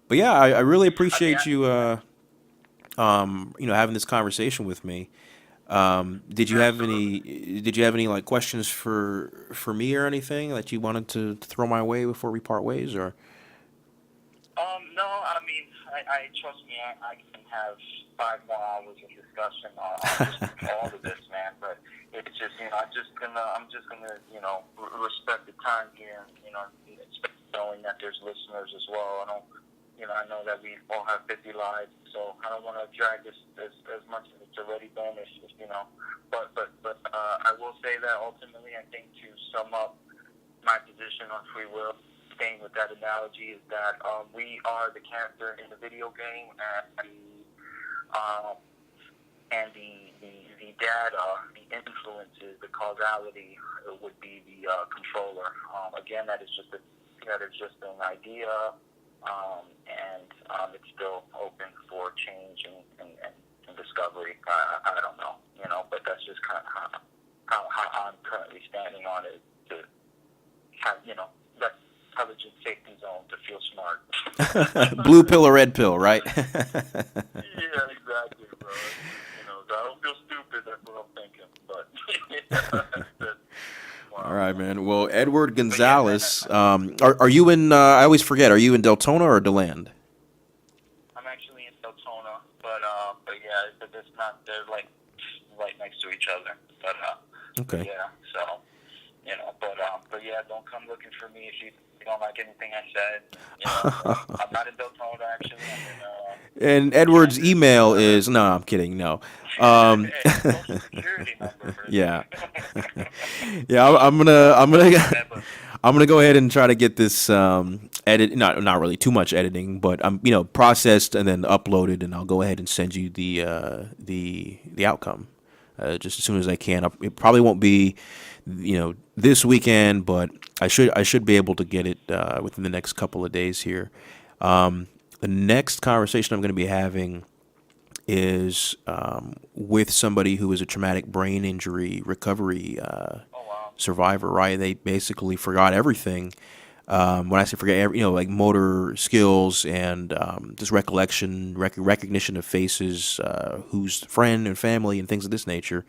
But yeah, I really appreciate you, having this conversation with me. Did you have any like questions for me or anything that you wanted to throw my way before we part ways, or? No, I mean, I trust me, I can have 5 more hours of discussion on just all of this, man. But it's just, I'm just gonna, respect the time here, knowing that there's listeners as well. I know that we all have busy lives, so I don't want to drag this as much as it's already been. It's just, but I will say that ultimately, I think, to sum up my position on free will, staying with that analogy, is that we are the character in the video game, and the data, the influences, the causality would be the controller. Again, that is just an idea, and it's still open for change and discovery. I don't know, but that's just kind of how I'm currently standing on it, to have, that intelligent safety zone to feel smart. Blue pill or red pill, right? Yeah, exactly, bro. I don't feel stupid, that's what I'm thinking, but All right, man. Well, Edward Gonzalez, are you in, I always forget, are you in Deltona or DeLand? I'm actually in Deltona, but yeah, it's not, they're like right next to each other, but Okay. yeah, so, but yeah, don't come looking for me if you don't like anything I said. I'm not in Deltona, actually. I'm in, And Edward's email is, no, I'm kidding, no. Social security number. Yeah. Yeah, I'm gonna go ahead and try to get this edit, not really too much editing, but processed and then uploaded, and I'll go ahead and send you the outcome just as soon as I can. It probably won't be this weekend, but I should be able to get it within the next couple of days here. The next conversation I'm going to be having is with somebody who is a traumatic brain injury recovery Oh wow. survivor. Right? They basically forgot everything. When I say forget, like motor skills and just recollection, recognition of faces, who's friend and family, and things of this nature.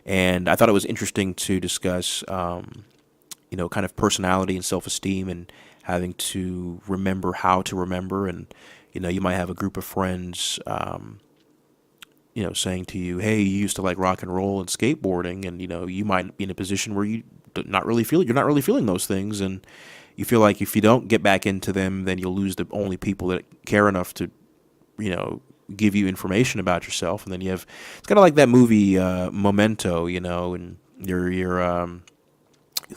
And I thought it was interesting to discuss, kind of personality and self-esteem, and having to remember how to remember. And you might have a group of friends, saying to you, "Hey, you used to like rock and roll and skateboarding," and you might be in a position where you're not really feeling those things, and you feel like if you don't get back into them, then you'll lose the only people that care enough to, give you information about yourself. And then it's kind of like that movie Memento, and your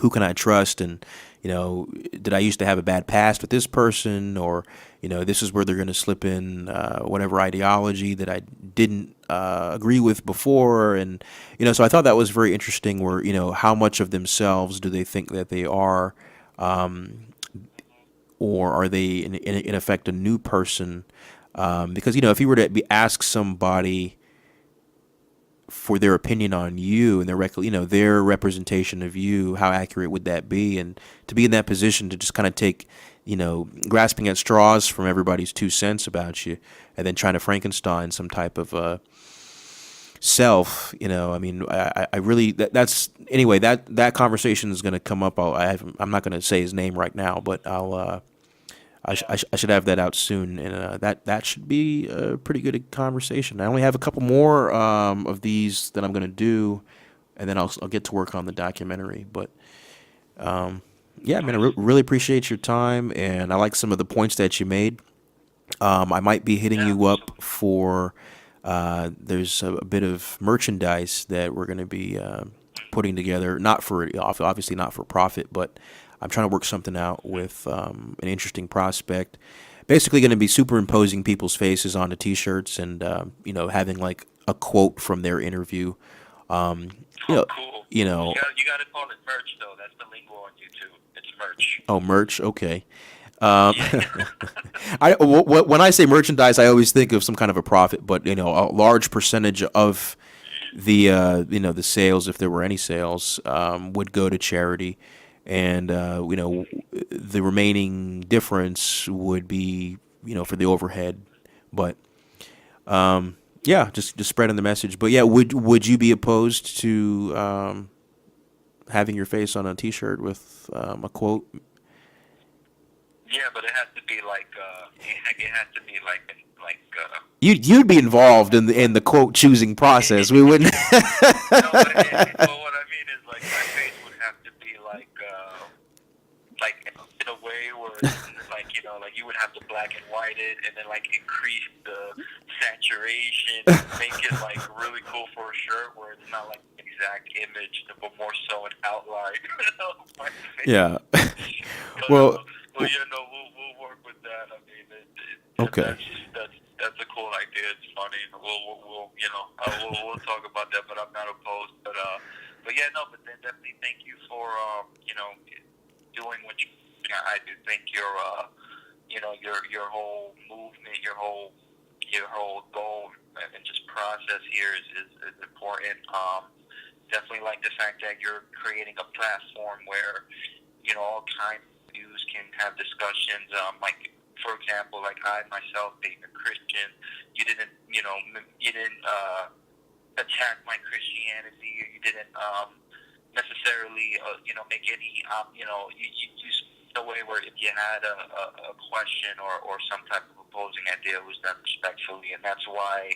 who can I trust, and did I used to have a bad past with this person, or this is where they're going to slip in whatever ideology that I didn't agree with before. And so I thought that was very interesting, where how much of themselves do they think that they are, or are they in effect a new person? Because if you were to ask somebody for their opinion on you and their representation of you, how accurate would that be? And to be in that position to just kind of take, grasping at straws from everybody's 2 cents about you, and then trying to Frankenstein some type of self. I really that's anyway. That conversation is going to come up. I'm not going to say his name right now, but I should have that out soon, and that should be a pretty good conversation. I only have a couple more of these that I'm going to do, and then I'll get to work on the documentary. But yeah, man, I really appreciate your time, and I like some of the points that you made. I might be hitting Yeah. you up for there's a bit of merchandise that we're going to be putting together, not for obviously not for profit, but I'm trying to work something out with an interesting prospect. Basically, going to be superimposing people's faces onto T-shirts, and having like a quote from their interview. Um, you Oh, know, cool. you know. You got to call it merch though. That's the lingo on YouTube. It's merch. Oh, merch. Okay. Yeah. When I say merchandise, I always think of some kind of a profit, but a large percentage of the the sales, if there were any sales, would go to charity, and the remaining difference would be for the overhead. But yeah, just spreading the message. But yeah, would you be opposed to having your face on a T-shirt with a quote? Yeah, but it has to be like it has to be like You'd be involved in the quote choosing process. We wouldn't. no, but what I mean is like my face would have to be like in a way where like like you would have to black and white it, and then like increase the saturation, make it like really cool for a shirt where it's not like an exact image, but more so an outline of my face. Yeah. But, Well. Well, we'll work with that. I mean, Okay. that's a cool idea. It's funny. We'll talk about that, but I'm not opposed. But yeah, no. But then definitely thank you for doing what you. I do think your your whole movement, your whole goal and just process here is important. Definitely like the fact that you're creating a platform where all kinds of views can have discussions. Like for example, like I myself being a Christian, you didn't attack my Christianity. You didn't necessarily make any you a way where if you had a question or some type of opposing idea, it was done respectfully, and that's why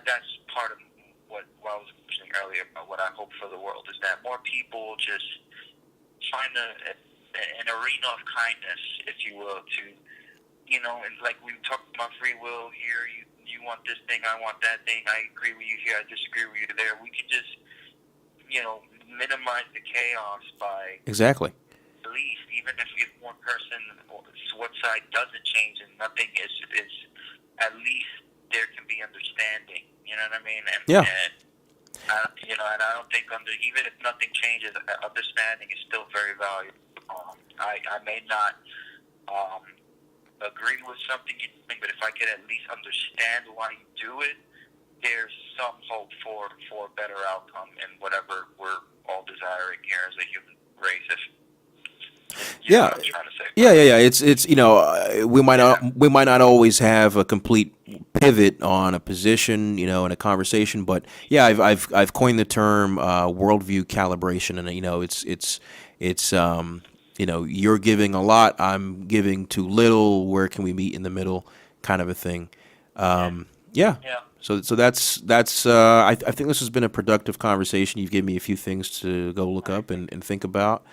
that's part of what I was mentioning earlier about what I hope for the world is that more people just find an arena of kindness, if you will, to and like we talked about free will here. You want this thing, I want that thing. I agree with you here, I disagree with you there. We could just minimize the chaos by Exactly. at least, even if one person, what side doesn't change and nothing is at least there can be understanding. You know what I mean? And, Yeah. And, and I don't think even if nothing changes, understanding is still very valuable. I may not agree with something you think, but if I could at least understand why you do it, there's some hope for a better outcome in whatever we're all desiring here as a human race. If you know Yeah, what I'm trying to say. yeah. It's we might not always have a complete pivot on a position, in a conversation, but yeah, I've coined the term worldview calibration, and it's you're giving a lot, I'm giving too little. Where can we meet in the middle, kind of a thing. Yeah. Yeah. So that's I think this has been a productive conversation. You've given me a few things to go look up and think about,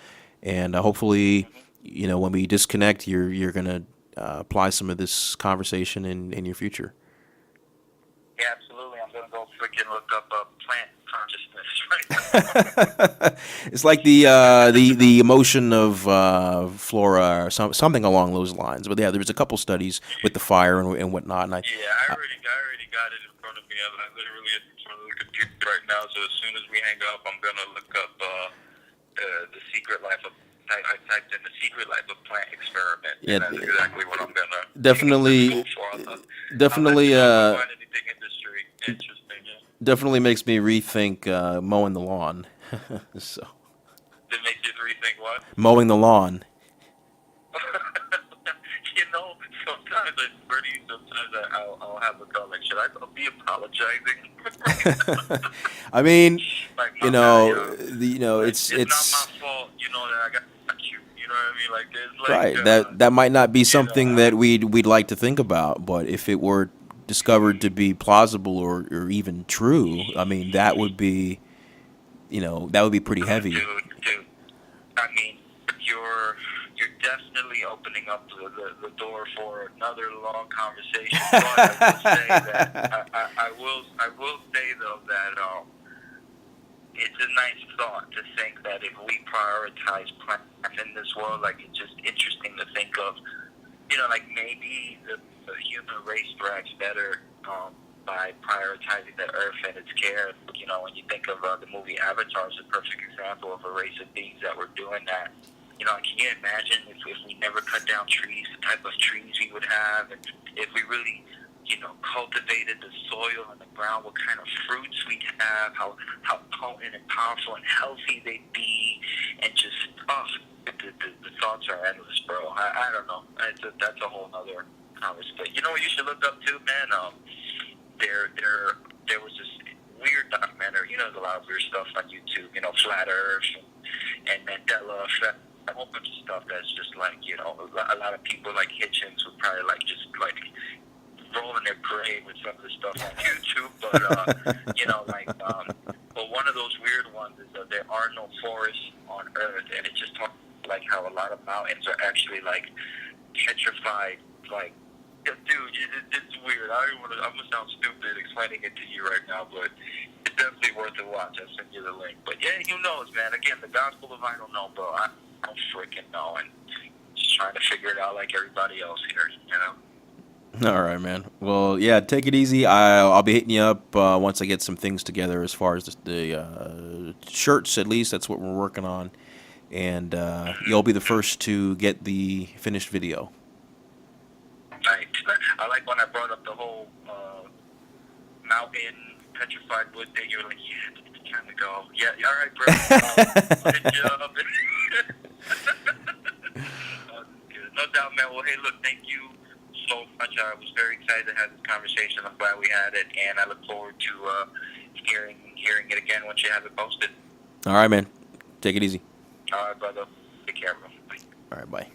and hopefully, when we disconnect, you're gonna apply some of this conversation in your future. Yeah, absolutely. I'm gonna go freaking look up plant consciousness right now. It's like the emotion of flora or something along those lines. But yeah, there was a couple studies with the fire and whatnot. And Yeah, I already got it in front of me. I'm literally in front of the computer right now. So as soon as we hang up, I'm gonna look up the secret life of. I typed in the secret life of plant experiment, yeah, and that's exactly what I'm gonna definitely, go for. definitely, I'll find anything industry interesting. Yeah. definitely makes me rethink mowing the lawn. So It makes you rethink what? mowing the lawn. You know, sometimes I swear to you, I'll have a thought like, should I be apologizing? I mean, Like, my bad, it's not my fault, that I got you. You know what I mean? Like, there's like right. That might not be something that we'd like to think about, but if it were discovered to be plausible or even true, I mean, that would be, pretty heavy. Dude. I mean, you're definitely opening up the door for another long conversation. But I will say though that it's a nice thought to think that if we prioritize plants in this world, like it's just interesting to think of, like maybe the human race thrives better by prioritizing the earth and its care. When you think of the movie Avatar is a perfect example of a race of beings that were doing that. Can you imagine if we never cut down trees, the type of trees we would have, and if we really, cultivated the soil and the ground, what kind of fruits we'd have, how potent and powerful and healthy they'd be, and just, the thoughts are endless, bro. I don't know. That's a whole other conversation. But you know what you should look up too, man? There was this weird documentary. There's a lot of weird stuff on YouTube. Flat Earth and Mandela effect. A whole bunch of stuff that's just like, a lot of people like Hitchens would probably like just like roll in their grave with some of the stuff on YouTube. But one of those weird ones is that there are no forests on Earth, and it just talks like how a lot of mountains are actually like petrified. Like, dude, it's weird. I'm gonna sound stupid explaining it to you right now, but it's definitely worth a watch. I'll send you the link. But yeah, who knows, man? Again, the gospel of I don't know, bro. I don't freaking know, and just trying to figure it out like everybody else here, All right, man. Well, yeah, take it easy. I'll be hitting you up once I get some things together as far as the shirts, at least. That's what we're working on. And you'll be the first to get the finished video. Right. I like when I brought up the whole mountain petrified wood thing. You were like, yeah, it's time to go. Yeah, all right, bro. Good job. No doubt, man. Well, hey, look, thank you so much. I was very excited to have this conversation. I'm glad we had it, and I look forward to hearing it again once you have it posted. All right, man. Take it easy. All right, brother. Take care, bro. Bye. All right, bye.